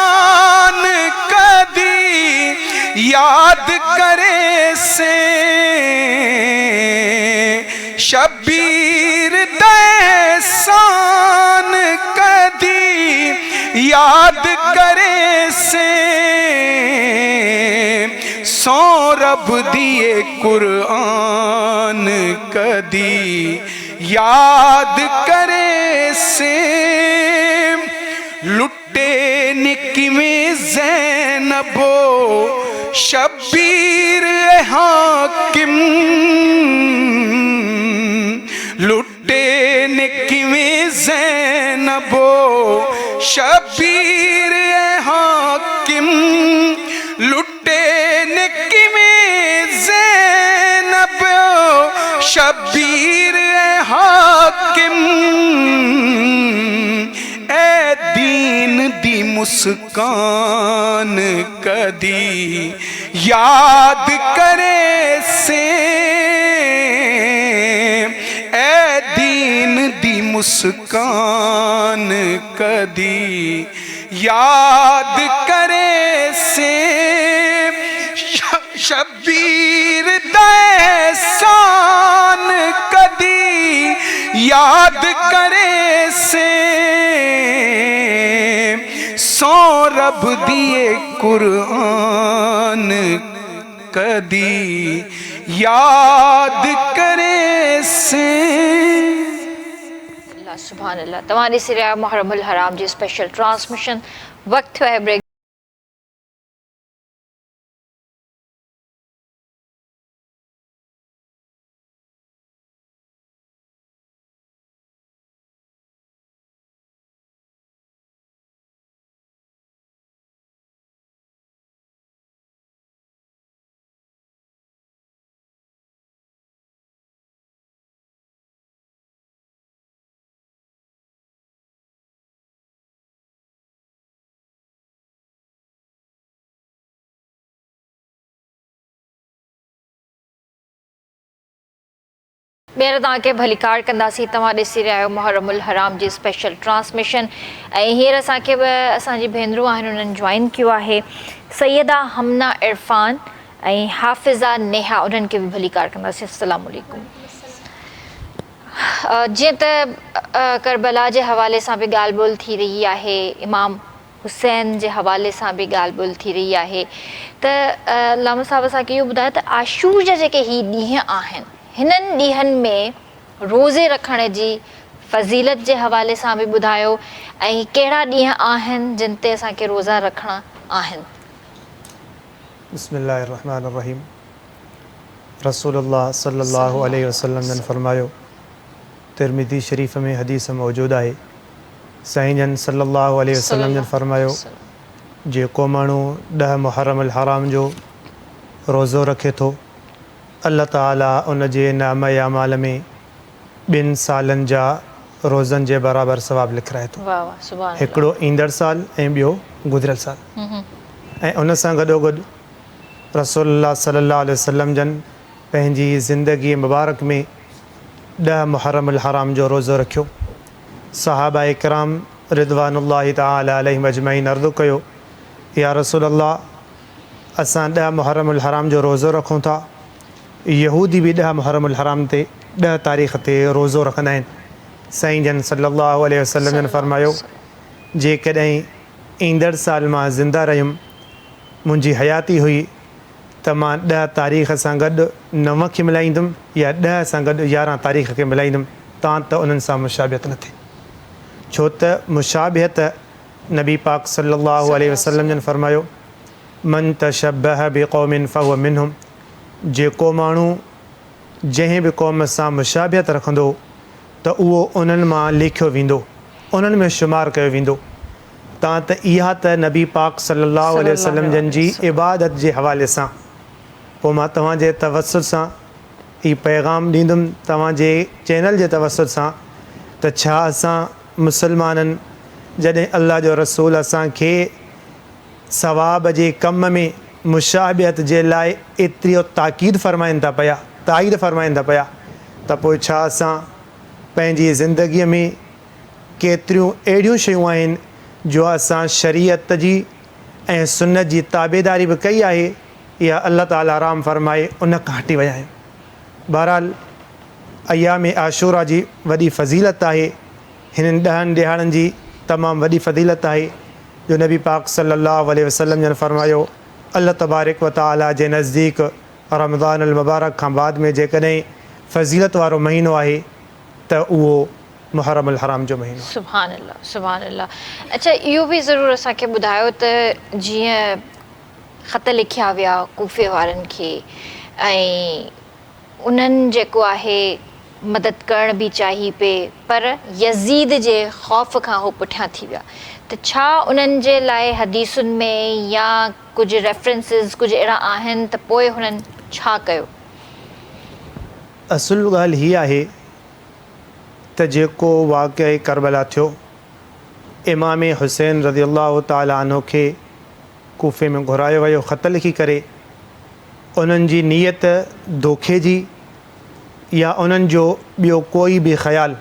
कदी याद करे से शबीर दहसान कदी याद करे से सो रब दिए कुरान कदी याद करे से लुटे निकिमें ज़ैनबो शबीर हाकिम लुटे निकिमें ज़ैनबो शबीर हाकिम लुटे निकिमें ज़ैनबो शबीर हाकिम ए दीन दी मुस्कान कदी याद करे से ए दीन दी मुस्कान कदी याद करे से शबीर दहसान कदी याद करे से सौ रब दिए कुरान कदी याद करे से। अल्लाह सुभान अल्लाह। तव्हांजी सीरियल मुहर्रमुल हराम जी स्पेशल ट्रांसमिशन वक्त है ब्रेक। ॿीहर तव्हांखे भलीकार कंदासीं। तव्हां ॾिसी रहिया आहियो मुहर्रमुल हराम जी स्पेशल ट्रांसमिशन। ऐं हींअर असांखे बि असांजी भेनरूं आहिनि उन्हनि जॉइन कयो आहे, सैयदा हमना इरफान ऐं हाफ़िज़ा नेहा, उन्हनि खे बि भलीकार कंदासीं। अस्सलामु अलैकुम। जीअं त करबला जे हवाले सां बि ॻाल्हि ॿोल थी रही आहे, इमाम हुसैन जे हवाले सां बि ॻाल्हि ॿोल थी रही आहे, त लामा साहिब असांखे इहो ॿुधायो त आशूर जा जेके हीअ ॾींहं आहिनि, हिननि ॾींहंनि में रोज़े रखण जी फ़ज़ीलत जे हवाले सां बि ॿुधायो ऐं कहिड़ा ॾींहं आहिनि जिन ते असांखे रोज़ा रखणा आहिनि। बिस्मिल्लाहिर्रहमानिर्रहीम। रसूलुल्लाह सल्लल्लाहु अलैहि वसल्लम जन फरमायो, तिरमिज़ी शरीफ़ में हदीस मौजूदु आहे, साईं जन सल्लल्लाहु अलैहि वसल्लम जन फरमायो, जेको माण्हू 10 मुहर्रमुल हराम जो रोज़ो रखे थो, अल्लाह ताला उन जे नाम या माल में 2 सालनि जा रोज़नि जे बराबरि सवाबु लिखाए थो। वाह वाह, सुभान अल्लाह। हिकिड़ो ईंदड़ साल ऐं ॿियो गुज़िरियल साल। ऐं उन सां गॾोगॾु रसूलुल्लाह सल्लल्लाहु अलैहि वसल्लम जन पंहिंजी ज़िंदगी मुबारक में 10 मुहर्रमुल हराम जो रोज़ो रखियो। सहाबा इकराम रिदवानुल्लाहि ताला अलैहिम अजमईन अर्ज़ु कयो, या रसूलल्लाह, असां 10 मुहर्रमुल हराम जो रोज़ो रखूं था, यहूदी बि 10 मुहर्रमुल हराम ते 10 तारीख़ ते रोज़ो रखंदा आहिनि। साईं जन सल्लल्लाहु अलैहि वसल्लम जन फरमायो, जेकॾहिं ईंदड़ साल मां ज़िंदा रहियुमि, मुंहिंजी हयाती हुई, त मां 10 तारीख़ सां गॾु 9 खे मिलाईंदुमि या 10 सां गॾु 11 तारीख़ खे मिलाईंदुमि, तां त उन्हनि सां मुशाबिहत न थिए। छो त मुशाबिहत नबी पाक सल्लल्लाहु अलैहि वसल्लम जन फरमायो, मन तशब्बह बिक़ौमिन फहुव मिनहुम, जेको माण्हू जंहिं बि क़ौम सां मुशाबिहत रखंदो त उहो उन्हनि मां लिखियो वेंदो, उन्हनि में शुमार कयो वेंदो। तव्हां त इहा त नबी पाक सल्लल्लाहु अलैहि वसल्लम जन जी इबादत जे हवाले सां, पोइ मां तव्हांजे तवसुल सां ही पैगाम ॾींदुमि, तव्हांजे चैनल जे तवसुल सां, त छा असां मुसलमाननि जॾहिं अल्लाह जो रसूल असांखे सवाब जे कम में मुशाबिहत जे लाइ एतिरी ताक़ीद फ़रमाइनि था पिया, ताईद फ़रमाइनि था पिया, त पोइ छा असां पंहिंजी ज़िंदगीअ में केतिरियूं अहिड़ियूं शयूं आहिनि जो असां शरीयत जी ऐं सुन्नत जी ताबेदारी बि कई आहे, या अल्लाह ताला आराम फ़रमाए उन खां हटी विया आहियूं। बहरहाल अयाम आशूरा जी वॾी फ़ज़ीलत आहे, हिननि 10 ॾिहाड़नि जी तमामु वॾी फ़ज़ीलत आहे, जो नबी पाक सल्लल्लाहु अलैहि वसल्लम जन फरमायो, अल्लाह तबारक व तआला जे नज़दीक रमज़ान अल मुबारक खां बाद में जेकॾहिं फ़ज़ीलत वारो महीनो आहे त उहो मुहर्रमुल हराम जो महीनो। सुभान अल्लाह, सुभान अल्लाह। अच्छा, इहो बि ज़रूरु असांखे ॿुधायो त जीअं ख़त लिखिया विया कूफ़े वारनि खे, ऐं उन्हनि जेको आहे मदद करण बि चाही पे, पर यज़ीद जे ख़ौफ़ खां उहो पुठियां थी विया, त छा उन्हनि जे लाइ हदीसुनि में या कुझु रेफरेंसिस कुझु अहिड़ा आहिनि त पोइ हुननि छा कयो? असुल ॻाल्हि हीअ आहे त जेको वाक़िआ करबला थियो, इमाम हुसैन रज़ी अल्लाह ताला अन्हु खे कूफ़े में घुरायो वियो ख़त लिखी करे। उन्हनि जी नीयत धोखे जी या उन्हनि जो ॿियो कोई बि ख़्यालु,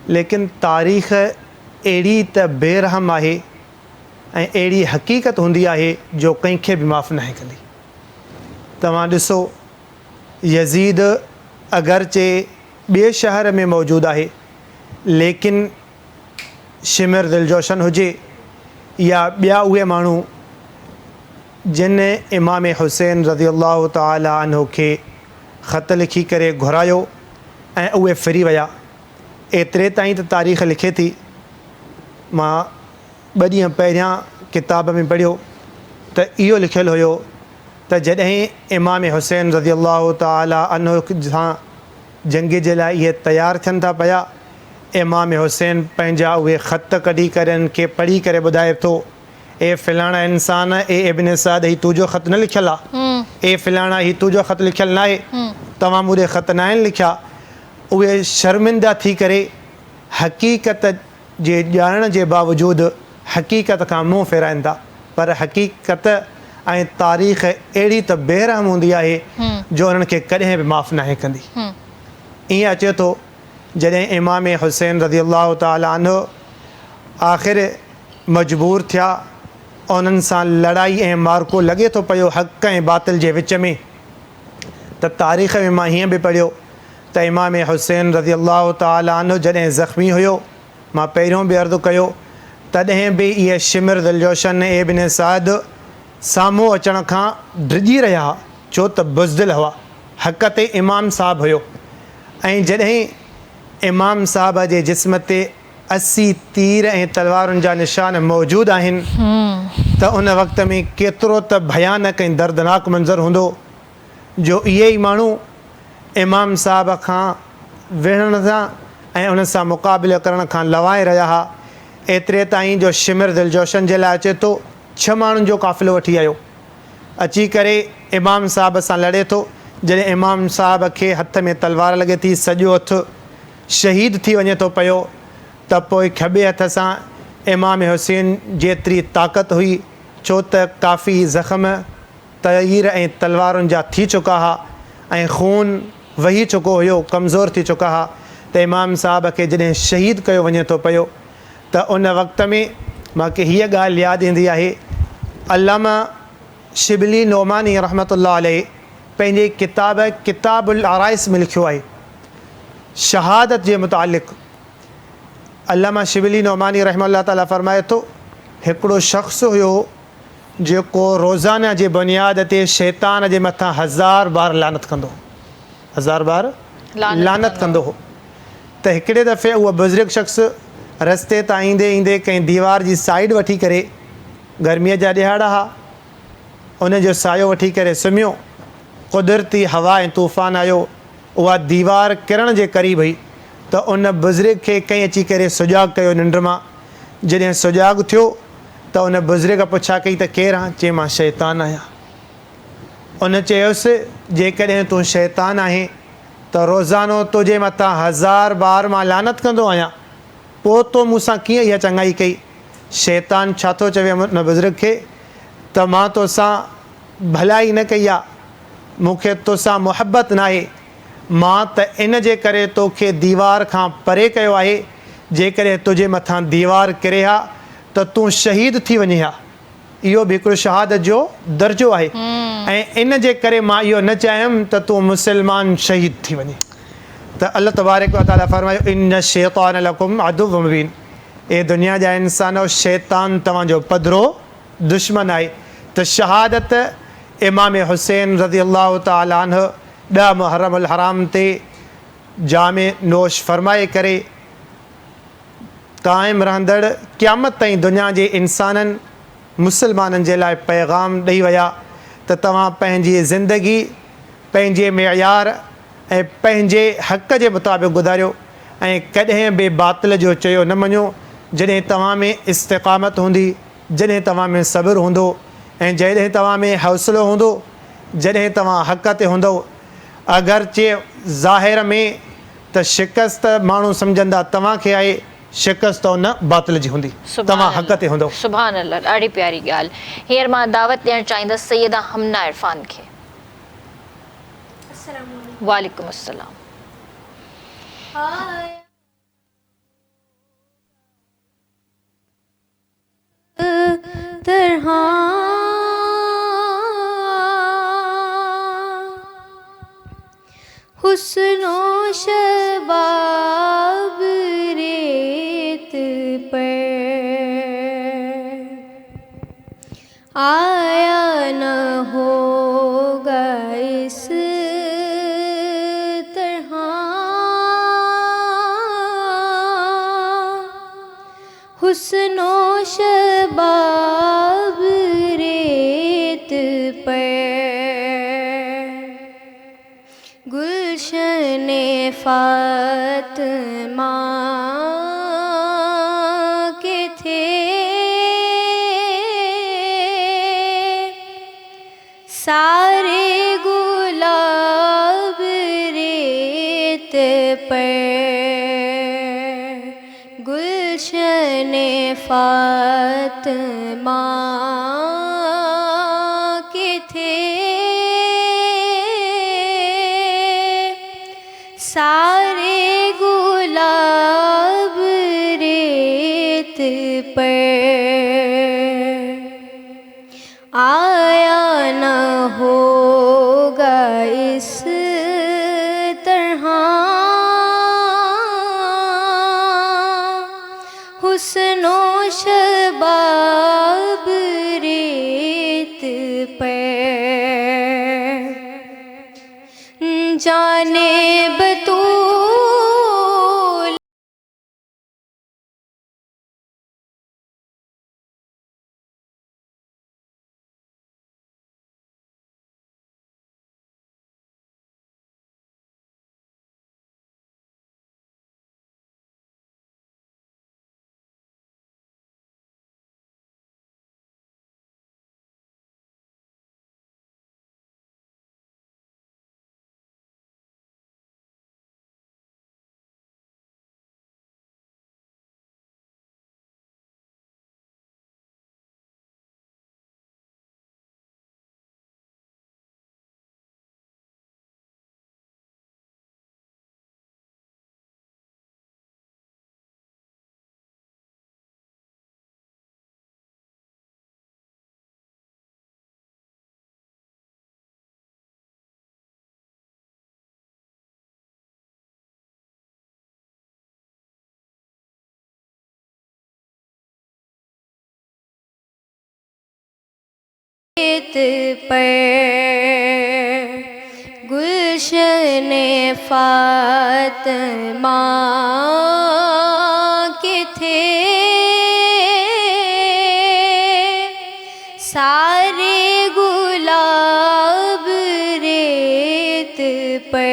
लेकिन तारीख़ अहिड़ी त बेरहम आहे ऐं अहिड़ी हक़ीक़त हूंदी आहे जो कंहिंखे बि माफ़ नाहे कंदी। तव्हां ॾिसो, यज़ीद अगरचे ॿिए शहर में मौजूदु आहे, लेकिन शिमिर दिलजोशन हुजे या ॿिया उहे माण्हू जिन इमाम हुसैन रज़ी अल्लाह ताला अन्हु खे ख़त लिखी करे घुरायो ऐं उहे फिरी विया, एतिरे ताईं त तारीख़ लिखे थी। मां 2 ॾींहं पहिरियां किताब में पढ़ियो त इहो लिखियलु हुयो त जॾहिं इमाम हुसैन रज़ी अल्लाह ताला अन्हु सां जंग जे लाइ इहे तयारु थियनि था पिया, इमाम हुसैन पंहिंजा उहे ख़त कढी करे उन्हनि खे पढ़ी करे ॿुधाए थो, ए फ़लाणा इंसान, ए इब्न साद, ही तुंहिंजो ख़त न लिखियलु आहे, ए फ़लाणा, ही तुंहिंजो ख़त लिखियलु न आहे, तव्हां मूंखे ख़त न आहिनि लिखिया। उहे शर्मिंदा थी करे हक़ीक़त जे ॼाणण जे बावजूदु हक़ीक़त खां मुंहुं फेराइनि था, पर हक़ीक़त ऐं तारीख़ अहिड़ी त बेरहम हूंदी आहे जो उन्हनि खे कॾहिं बि माफ़ नाहे कंदी। ईअं अचे थो जॾहिं इमाम हुसैन रज़ी अल्लाह ताला अन्हु आख़िर मजबूर थिया, उन्हनि सां लड़ाई ऐं मारको लॻे थो पियो हक़ ऐं बातिल जे विच में, त तारीख़ में मां हीअं बि पढ़ियो त इमाम हुसैन रज़ी अल्लाह ताला अन्हु जॾहिं ज़ख़्मी हुयो, मां पहिरियों बि अर्ज़ु कयो, तॾहिं बि इहे शिमिर दिलजोशन ऐं इब्न साद साम्हूं अचण खां डिॼी रहिया, छो त बुज़दिल हुआ, हक़ ते इमाम साहब हुयो। ऐं जॾहिं इमाम साहब जे जिस्म ते 80 तीर ऐं तलवारुनि जा निशान मौजूदु आहिनि, त उन वक़्त में केतिरो त भयानक ऐं दर्दनाक मंज़र हूंदो जो इहे ई माण्हू इमाम साहब खां विढ़ण सां ऐं उन सां मुक़ाबिलो करण खां लवाए रहिया हुआ। एतिरे ताईं जो शिमिर दिलजोशन जे लाइ अचे थो 6 माण्हुनि जो क़ाफ़िलो वठी आयो, अची करे इमाम साहब सां लड़े थो। जॾहिं इमाम साहब खे हथ में तलवार लॻे थी, सॼो हथु शहीद थी वञे थो पियो, त पोइ खॿे हथ सां इमाम हुसैन जेतिरी ताक़त हुई, छो त काफ़ी ज़ख़्म तीर ऐं तलवारुनि जा थी चुका हुआ ऐं खून वही चुको हुयो, कमज़ोर थी चुका हुआ, त इमाम साहब खे जॾहिं शहीद कयो वञे थो पियो, त उन वक़्त में मूंखे हीअ ॻाल्हि यादि ईंदी आहे। अल्लामा शिबली नोमानी रहमतुल्लाह अलैह पंहिंजे किताबुल आराइस में लिखियो आहे शहादत जे मुतालिक़। अल्लामा शिबली नोमानी रहमतुल्लाह ताला फ़रमाए थो, हिकिड़ो शख़्स हुयो जेको रोज़ाना जे बुनियाद ते शैतान जे मथां 1000 बार लानत कंदो, 1000 बार लानत कंदो हो। त हिकिड़े दफ़े उहो बुज़ुर्ग शख़्स रस्ते तां ईंदे ईंदे कंहिं दीवार जी साइड वठी करे, गर्मीअ जा ॾिहाड़ा हुआ, उन जो सायो वठी करे सुम्हियो, कुदरती हवा ऐं तूफ़ान आयो, उहा दीवार किरण जे क़रीब हुई, त उन बुज़ुर्ग खे कंहिं अची करे सुजाॻ कयो निंड मां। जॾहिं सुजाॻ थियो त उन बुज़ुर्ग पुछा कई त केरु आहे? चई मां शैतान आहियां। उन चयोसि जेकॾहिं तूं शैतान आहीं त रोज़ानो तुंहिंजे मथां 1000 बार मां लानत कंदो आहियां, पोइ तो मूंसां कीअं इहा चङाई कई? शैतान छा थो चवे उन बुज़ुर्ग खे त मां तोसां भलाई न कई आहे, मूंखे तोसां मुहबत न आहे, मां त इन जे करे तोखे दीवार खां परे कयो आहे, जेकॾहिं तुंहिंजे मथां दीवार किरे हा त तूं शहीद थी वञे हा। इहो बि हिकिड़ो शहादत जो दर्जो आहे, ऐं इन जे करे मां इहो न चाहियमि त तूं मुसलमान शहीद थी वञे। त अल्लाह तबारक व तआला फरमायो, इन्न शैतान लकुम अदुव्वुम मुबीन, ए दुनिया जा इंसानो, शैतान तव्हांजो पधरो दुश्मन आहे। त शहादत इमाम हुसैन रज़ी अल्लाह ताला अन्हु 10 मुहर्रमुल हराम ते जामे नोश फरमाए करे क़ाइमु रहंदड़ क़यामत ताईं दुनिया जे इंसाननि मुसलमाननि जे लाइ पैगाम ॾेई विया त तव्हां पंहिंजी ज़िंदगी पंहिंजे मयार ऐं पंहिंजे हक़ जे मुताबिक़ गुज़ारियो ऐं कॾहिं बि बातिल जो चयो न मञो। जॾहिं तव्हां में इस्तिक़ामत हूंदी, जॾहिं तव्हां में सब्र हूंदो ऐं जॾहिं तव्हां में हौसलो हूंदो, जॾहिं तव्हां हक़ ते हूंदो, अगरचे ज़ाहिर में त शिकस्त माण्हू सम्झंदा तव्हांखे आहे, शिकस्त त उन बातिल जी हूंदी, तव्हां हक़ ते हूंदव। सुभान अल्लाह, ॾाढी प्यारी ॻाल्हि। हींअर मां दावत ॾियणु चाहींदसि सैयदा हमना इरफान खे। वालेकुम अस्सलाम। हुस्नो शबाब रेत पर आया न होगा इस तरह, हुस्नो शबाब रेत पर गुलशन फातिमा के थे सारे गुलाब रेत पर, गुलशन फातिमा के थे सारे गुलाब रेत पर आया न होगा इस तरह, हुस्नो शबाब रेत पर जाने बतूल पर गुलशन फातिमा के थे सारे गुलाब रेत पर,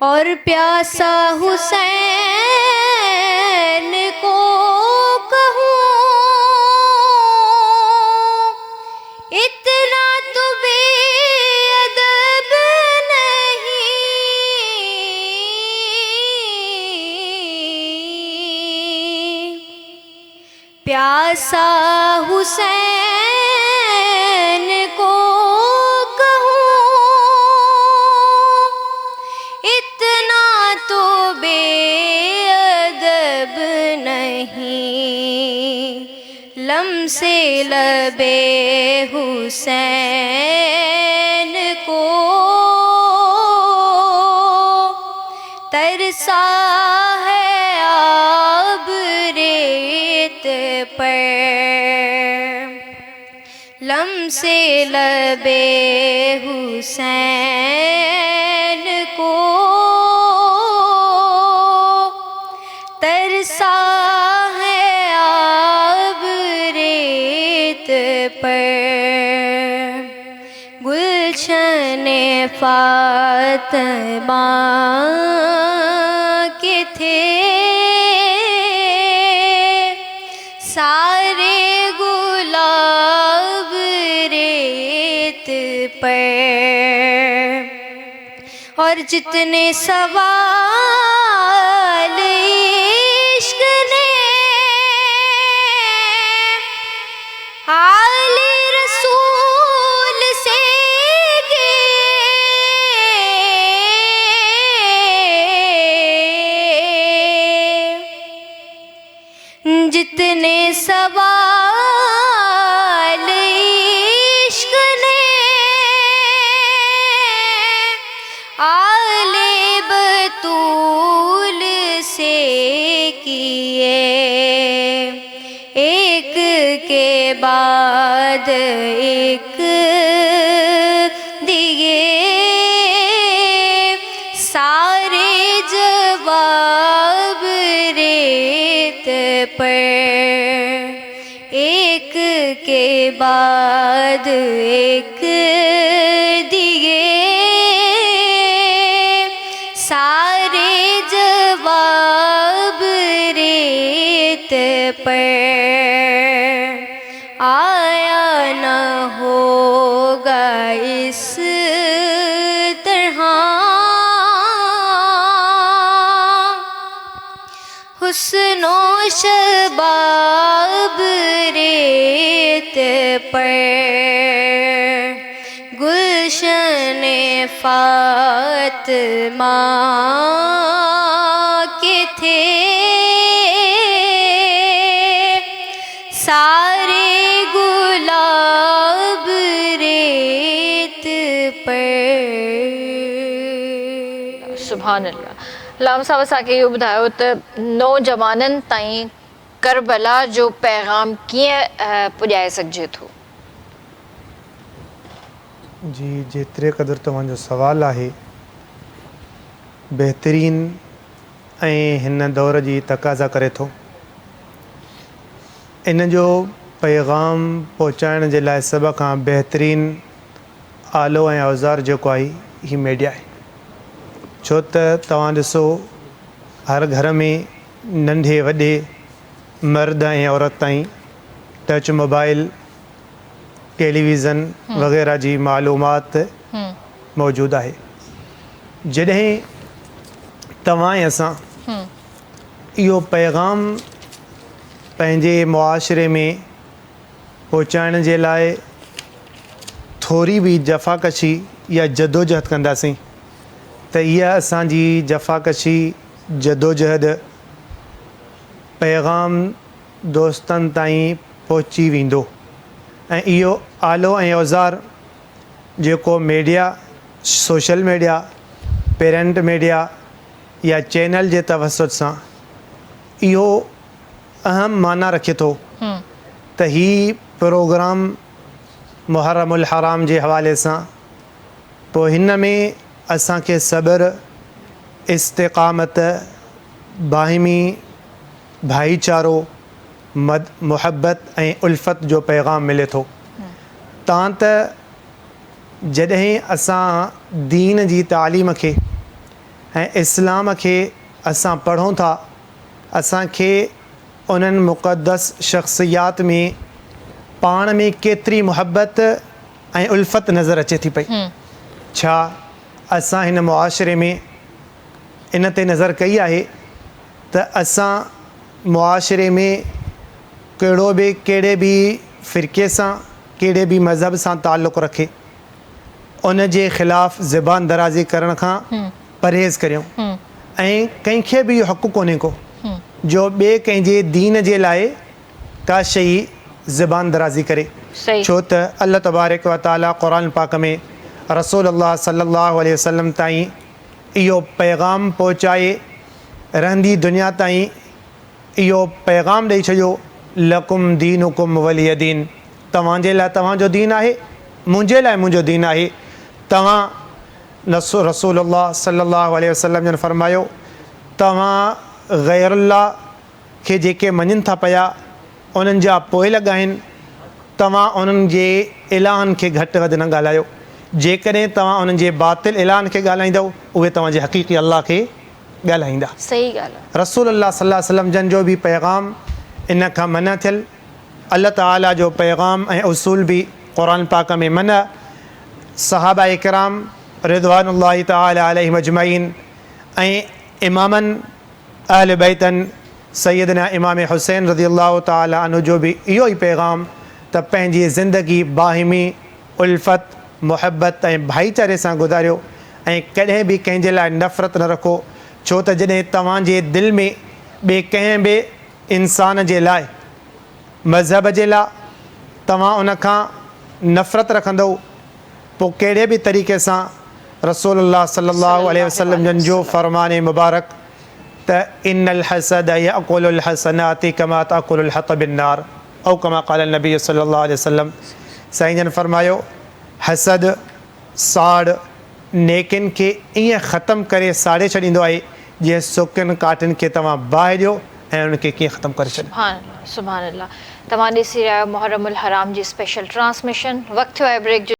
और प्यासा हुसैन को कहूँ इतना तो बेअदब नहीं, प्यासा हुसैन को कहूँ इतना तो बेअदब नहीं, लम्से लबे हुसैन को तरसा है आब रेत पर, लम्से लबे हुसैन को तरसा है आब रेत पर, गुलशन फातिमा के थे सारे गुलाब रेत पर, और जितने सवार सवाल इश्क ने आले बतूल से किए, एक के बाद एक दिए सारे जवाब रेत पर, एक के बाद एक दिए सारे जवाब रेत पर, आया न होगा इस तरह हुस्नो शबाब रेत पर, गुलशन फातिमा के थे सारे गुलाब रेत पर। सुभान अल्लाह। लाम साहब असांखे इहो ॿुधायो त नौजवाननि ताईं करबला जो पैगाम कीअं पुॼाए सघिजे थो? जी, जेतिरे क़दुरु तव्हांजो सुवालु आहे बहितरीन ऐं हिन दौर जी तक़ाज़ा करे थो। इन जो पैगाम पहुचाइण जे लाइ सभ खां बहितरीन आलो ऐं औज़ार जेको आहे ही मीडिया आहे। छो त तव्हां ॾिसो हर घर में नंढे वॾे मर्द ऐं औरत ताईं टच मोबाइल टेलीविज़न वग़ैरह जी मालूमात मौजूदु आहे। जॾहिं तव्हां ऐं असां इहो पैगाम पंहिंजे मुआशिरे में पहुचाइण जे लाइ थोरी बि जफ़ाकशी या जदोजहद कंदासीं त इहा असांजी जफ़ाकशी जदोजहद पैगाम दोस्तनि ताईं पहुची वेंदो। ऐं इहो आलो ऐं औज़ार जेको media, social media, print media या चैनल जे तवसुत सां इहो अहम माना रखे थो त ही प्रोग्राम मुहर्रमुल हराम जे हवाले सां पोइ हिन में असांखे सब्र, इस्तिक़ामत, बाहिमी भाईचारो, मुहब्बत ऐं उल्फत जो पैगाम मिले थो। तां त जॾहिं असां दीन जी तालीम खे ऐं इस्लाम खे असां पढ़ूं था, असांखे उन्हनि मुक़द्दस शख़्सियात में पाण में केतिरी मुहब्बत ऐं उल्फत नज़र अचे थी पई। छा असां हिन मुआशिरे में इन ते नज़र कई आहे त असां मुआशिरे में कहिड़े बि फ़िरक़े सां, कहिड़े बि मज़हब सां ताल्लुक़ रखे उन जे ख़िलाफ़ु ज़बान दराज़ी करण खां परहेज़ करियूं। ऐं कंहिंखे बि इहो हक़ु कोन्हे को जो ॿिए कंहिंजे दीन जे लाइ का शइ ज़बान दराज़ी करे। छो त अल्लाह तबारक व ताला क़ुरान पाक में रसूल अल्लाह सल्लल्लाहु अलैहि वसल्लम ताईं इहो पैगाम पहुचाए रहंदी दुनिया ताईं इहो पैगाम ॾेई छॾियो, लकुम दीनुकुम वलिय दीन, तव्हांजे लाइ तव्हांजो दीन आहे, मुंहिंजे लाइ मुंहिंजो दीन आहे। तव्हां रसूलुल्लाह सल्लल्लाहु अलैहि वसल्लम जन फरमायो तव्हां ग़ैरुल्लाह खे जेके मञनि था पिया उन्हनि जा पोइ लॻा आहिनि, तव्हां उन्हनि जे इलाहनि खे घटि वधि न ॻाल्हायो। जेकॾहिं तव्हां उन्हनि जे बातिल इलाहनि खे ॻाल्हाईंदव उहे तव्हांजे हक़ीक़ी अल्लाह खे ॻाल्हाईंदा। सही ॻाल्हि आहे। रसूलुल्लाह सल्लल्लाहु अलैहि वसल्लम जन जो बि पैगाम इन खां मना थियल, अल्लाह ताला जो पैगाम ऐं उसूल बि क़ुरान पाक में मना। सहाबा इकराम रिदवानुल्लाहि ताला अलैहिम अजमईन ऐं इमामनि अहल बैतनि सैयदना इमाम हुसैन रज़ियल्लाहु ताला अन्हु जो बि इहो ई पैगाम त पंहिंजी ज़िंदगी बाहिमी उल्फत, मुहब्बत ऐं भाईचारे सां गुज़ारियो ऐं कॾहिं बि कंहिंजे लाइ नफ़रत न रखो। छो त जॾहिं तव्हांजे दिलि में ॿिए कंहिं बि इंसान जे लाइ मज़हब जे लाइ तव्हां उन खां नफ़रत रखंदव पोइ कहिड़े बि तरीक़े सां रसूलुल्लाह सल्लल्लाहु अलैहि वसल्लम जन जो फ़रमान मुबारक त इन्नल हसद यअकुलुल हसनाति कमा तअकुलुल हतब बिन्नार औ कमा क़ाल नबी सल्लल्लाहु अलैहि वसल्लम। साईं जन फरमायो हसद साड़ नेकिन खे ईअं ख़तमु करे साड़े छॾींदो आहे जीअं सुकियुनि काठियुनि खे तव्हां बाहि ॾियो ऐं उनखे कीअं ख़तमु करे छॾियो। सुभान अल्लाह। तव्हां ॾिसी रहिया आहियो मुहर्रमुल हराम जी स्पेशल ट्रांसमिशन। वक़्तु थियो आहे ब्रेक जो।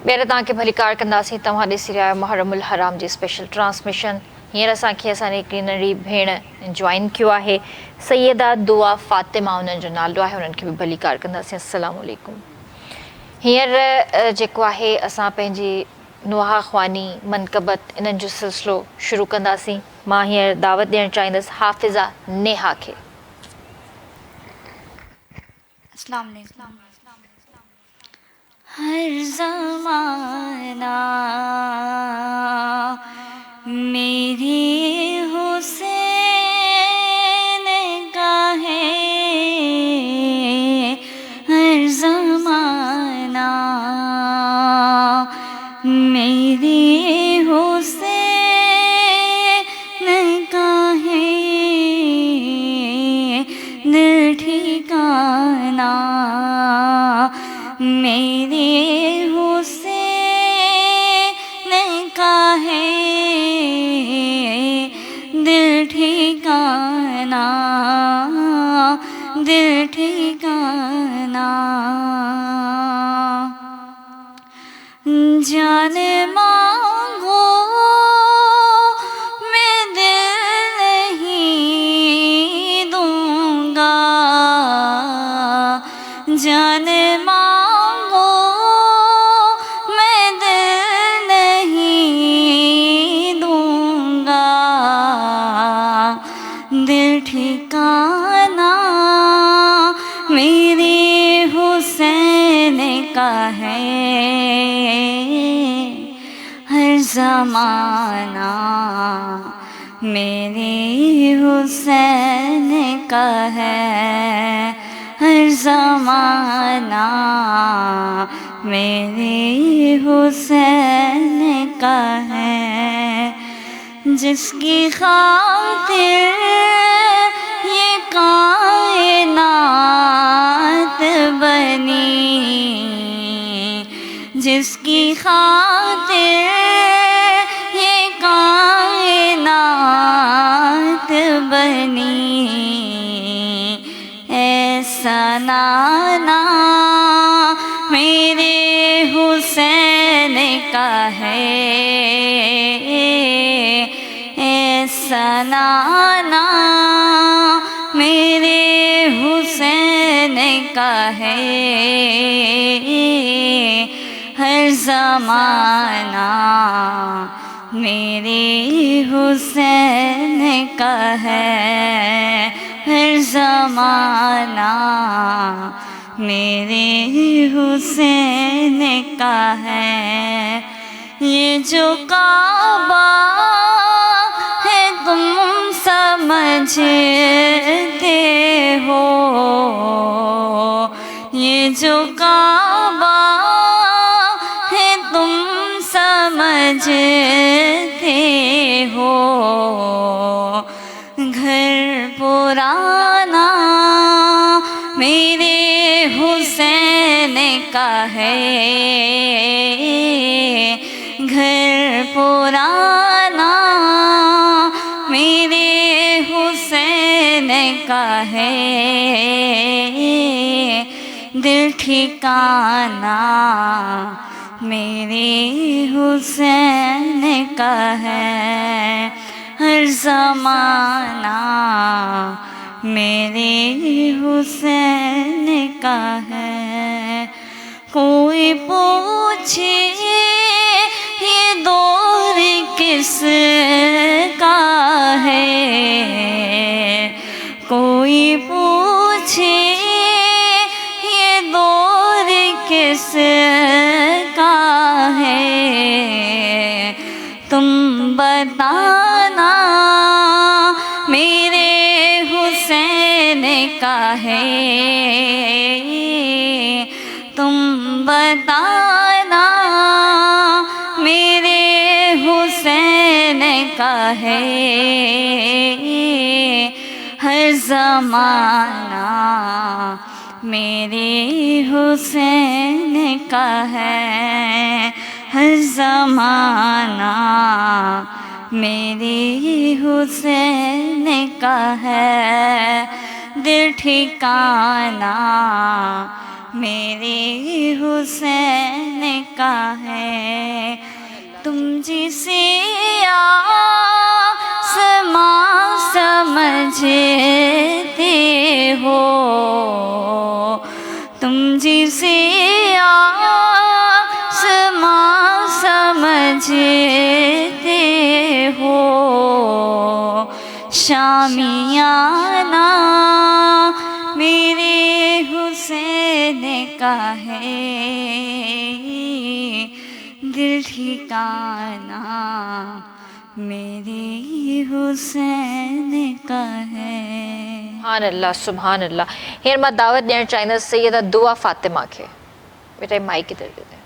ॿीहर तव्हांखे भली कार कंदासीं। तव्हां ॾिसी रहिया आहियो मुहर्रमुल हराम जी स्पेशल ट्रांसमिशन। हींअर असांजी हिकिड़ी नंढी भेण जॉइन कयो आहे, सैयदा दुआ फ़ातिमा उन्हनि जो नालो आहे, उन्हनि खे बि भली कार कंदासीं। अस्सलामु अलैकुम। हींअर जेको आहे असां पंहिंजी नुहा ख़्वानी मनक़बत इन्हनि जो सिलसिलो शुरू कंदासीं। मां हींअर दावत ॾियणु चाहींदसि हाफ़िज़ा नेहा खे। अस्सलाम वालेकुम। हर ज़माना मेरी हुसैन का है, हर ज़माना मेरी हुसैन का है, दिल ठिकाना मेरे हुसैन का है, दिल ठिकाना, दिल ठिकाना। जान मांगो मैं दिल नहीं दूंगा, जान मांगो मैं दिल नहीं दूंगा, दिल ठिकाना मेरे हुसैन का है, हर ज़माना मेरे हुसैन का है, हर ज़माना मेरे हुसैन का है, जिसकी खातिर ये कायनात बनी, जिसकी खातिर ये कायनात बनी, ऐसा नाना मेरे हुसैन का है, ऐसा नाना मेरे हुसैन का है, हर ज़माना मेरे हुसैन का है, हर ज़माना मेरे हुसैन का है। ये जो काबा है तुम समझते हो, ये जो काबा है तुम समझते हो, घर पुराना मेरे हुसैन का है, घर पुराना मेरे हुसैन का है, दिल ठिकाना میرے حسین کا ہے ہر زمانہ، میرے حسین کا ہے۔ کوئی پوچھے یہ دور کس کا ہے، کوئی پوچھے یہ دور کس کا ہے، تم بتانا میرے حسین کا ہے، تم بتانا میرے حسین کا ہے، ہر زمانہ میرے حسین کا ہے، ہر زمانہ میرے حسین کا ہے، دل ٹھکانہ میرے حسین کا ہے۔ تم جسے آسماں سمجھتے ہو، تم جسے آسماں سمجھتے ہو، شامیانہ میرے حسین کا ہے، دل ٹھکانہ میرے حسین کا ہے۔ سبحان اللہ سبحان اللہ۔ ہیر میں دعوت ڈیئر چاہیے سیدہ دعا فاطمہ کے بیٹا مائک ادھر دے دیں۔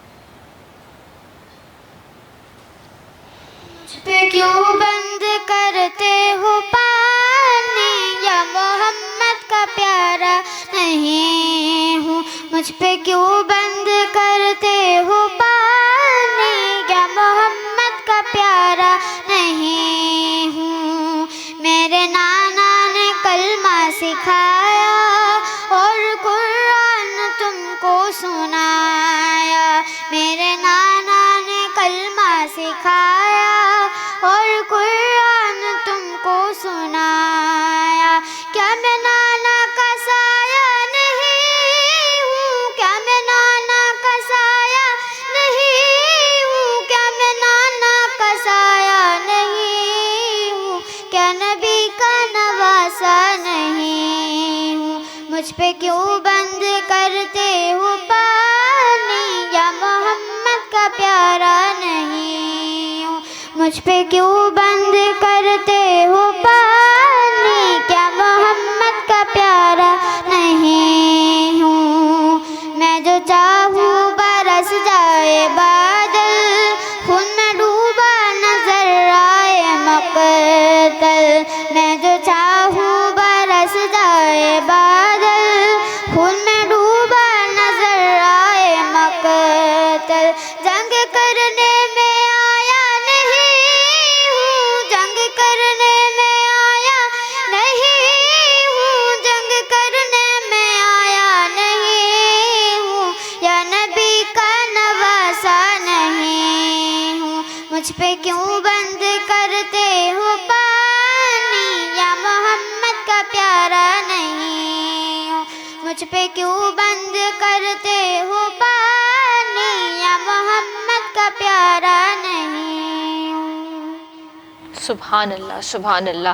مجھ پہ کیوں بند کرتے ہو پانی، یا محمد کا پیارا نہیں ہوں، مجھ پہ کیوں بند کرتے ہو پانی، یا محمد کا پیارا نہیں ہوں۔ میرے نانا نے کلمہ سکھایا اور قرآن تم کو سنایا، میرے نانا نے کلمہ سکھایا اور قرآن تم کو سنایا۔ کیا میں نانا کا سایہ نہیں ہوں، کیا میں نانا کا سایہ نہیں ہوں، کیا میں نانا کا سایہ نہیں ہوں، کیا نبی کا نواسا نہیں ہوں، مجھ پہ کیوں بند کرتے ہو پانی، یا محمد کا پیارا نہیں ہوں، مجھ پہ کیوں بند کرتے ہو پانی، کیا محمد کا پیارا نہیں ہوں۔ میں جو چاہوں برس جائے بادل، خون میں ڈوبا نظر آئے مقتل، میں جو چاہوں برس جائے بادل، خون میں ڈوبا نظر آئے مقتل۔ جنگ کرنے میں آیا نہیں ہوں، جنگ کرنے میں آیا نہیں ہوں، جنگ کرنے میں آیا نہیں ہوں، یا نبی کا نواسا نہیں ہوں، مجھ پہ کیوں بند کرتے ہو پانی، یا محمد کا پیارا نہیں ہوں، مجھ پہ کیوں بند کرتے ہو پانی، یا محمد کا پیارا نہیں ہوں۔ سبحان اللہ سبحان اللہ۔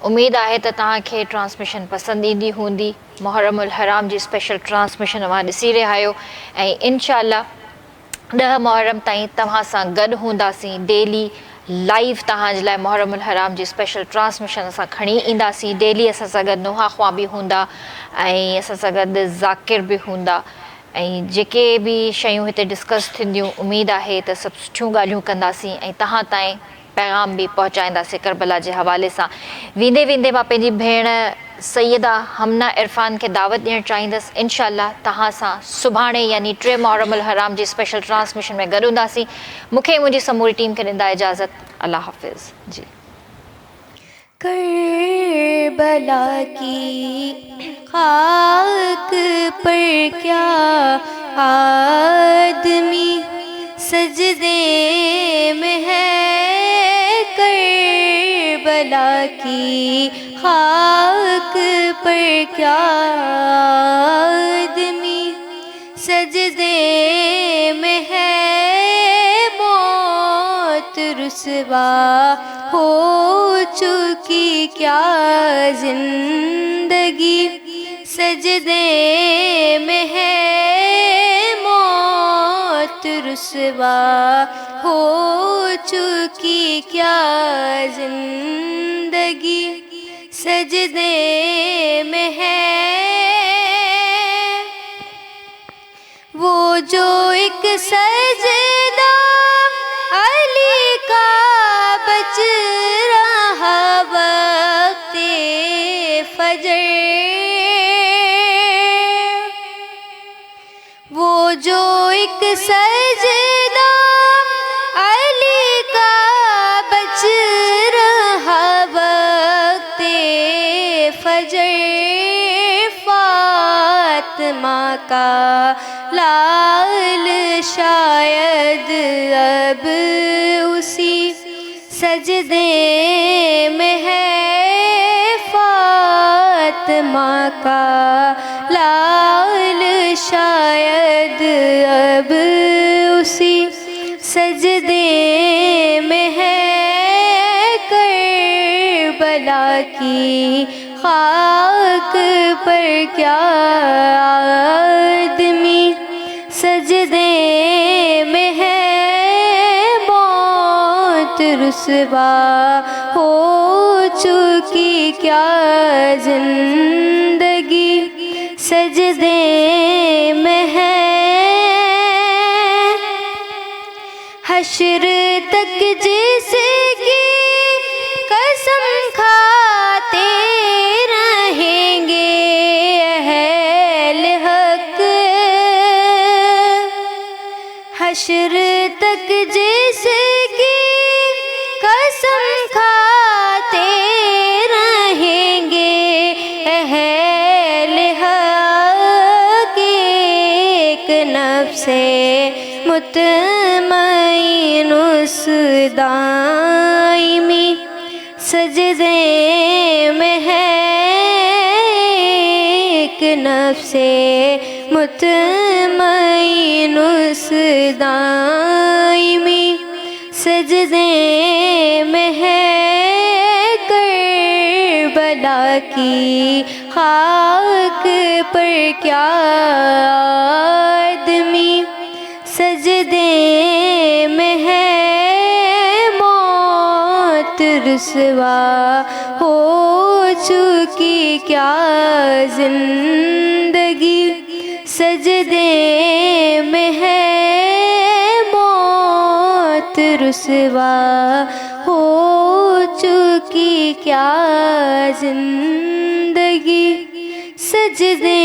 امید ہے تو تاکہ ٹرانسمیشن پسند ایندی ہوندی۔ محرم الحرام جی اسپیشل ٹرانسمیشن اواں ڈسی رہا آیو، انشاءاللہ 10 محرم تائیں تمہاں سان گڈ ہونداسیں، ڈیلی لائیو تہاں جے لائے محرم الحرام جی اسپیشل ٹرانسمیشن اساں کھڑی اینداسیں، ڈیلی اساں ساں گڈ نوحا خواں بھی ہوندا، اساں ساں گڈ ذاکر بھی ہوندا، جے بھی شیوں ہتے ڈسکس تھیندیوں امید ہے تو سب سٹھیوں گالیوں کنداسیں، تہاں تائیں پیغام بھی پہنچائنداسیں کربلا جے حوالے سان۔ ویندے ویندے ماں پنجی بھیڑ سیدہ ہمنا عرفان کے دعوت ڈیئر چاہیندس، انشاءاللہ تہاں سان صبحانے یعنی 3 محرم الحرام جی اسپیشل ٹرانسمیشن میں گڈ ہونداسیں۔ مکھے منجی سموری ٹیم کے ڈیندا اجازت، اللہ حافظ جی۔ کربلا کی خاک پر کیا آدمی سجدے میں ہے کربلا کی خاک پر کیا آدمی، سجدے میں ہے موت رسوا ہو چکی کیا زندگی، سجدے میں ہے موت رسوا ہو چکی کیا زندگی، سجدے میں ہے وہ جو ایک سجدہ علی کا بچ رہا وقت فجر، وہ جو ایک سجدہ علی کا بچ رہا وقت فجر، فاطمہ کا لال شاید اب اسی سجدے میں ہے، فاطمہ کا لال شاید اب اسی سجدے میں ہے، کربلا کی خاک پر کیا آدمی، سجدے میں ہے موت رسوا ہو چکی کیا زندگی، سجدے میں ہے حشر تک جس کی قسم کھاتے رہیں گے اہل حق، حشر تک جس کی قسم کھاتے رہیں گے اہل حق، ایک نفس مطمئن اس دائمی سجدے میں ہے، ایک نفس مطمئن اس دائمی سجدے میں ہے، کربلا کی خاک پر کیا آدمی، سجدے میں ہے موت رسوا ہو چکی کیا زندگی، سجدے میں ہے موت رسوا ہو چکی کیا زندگی، سجدے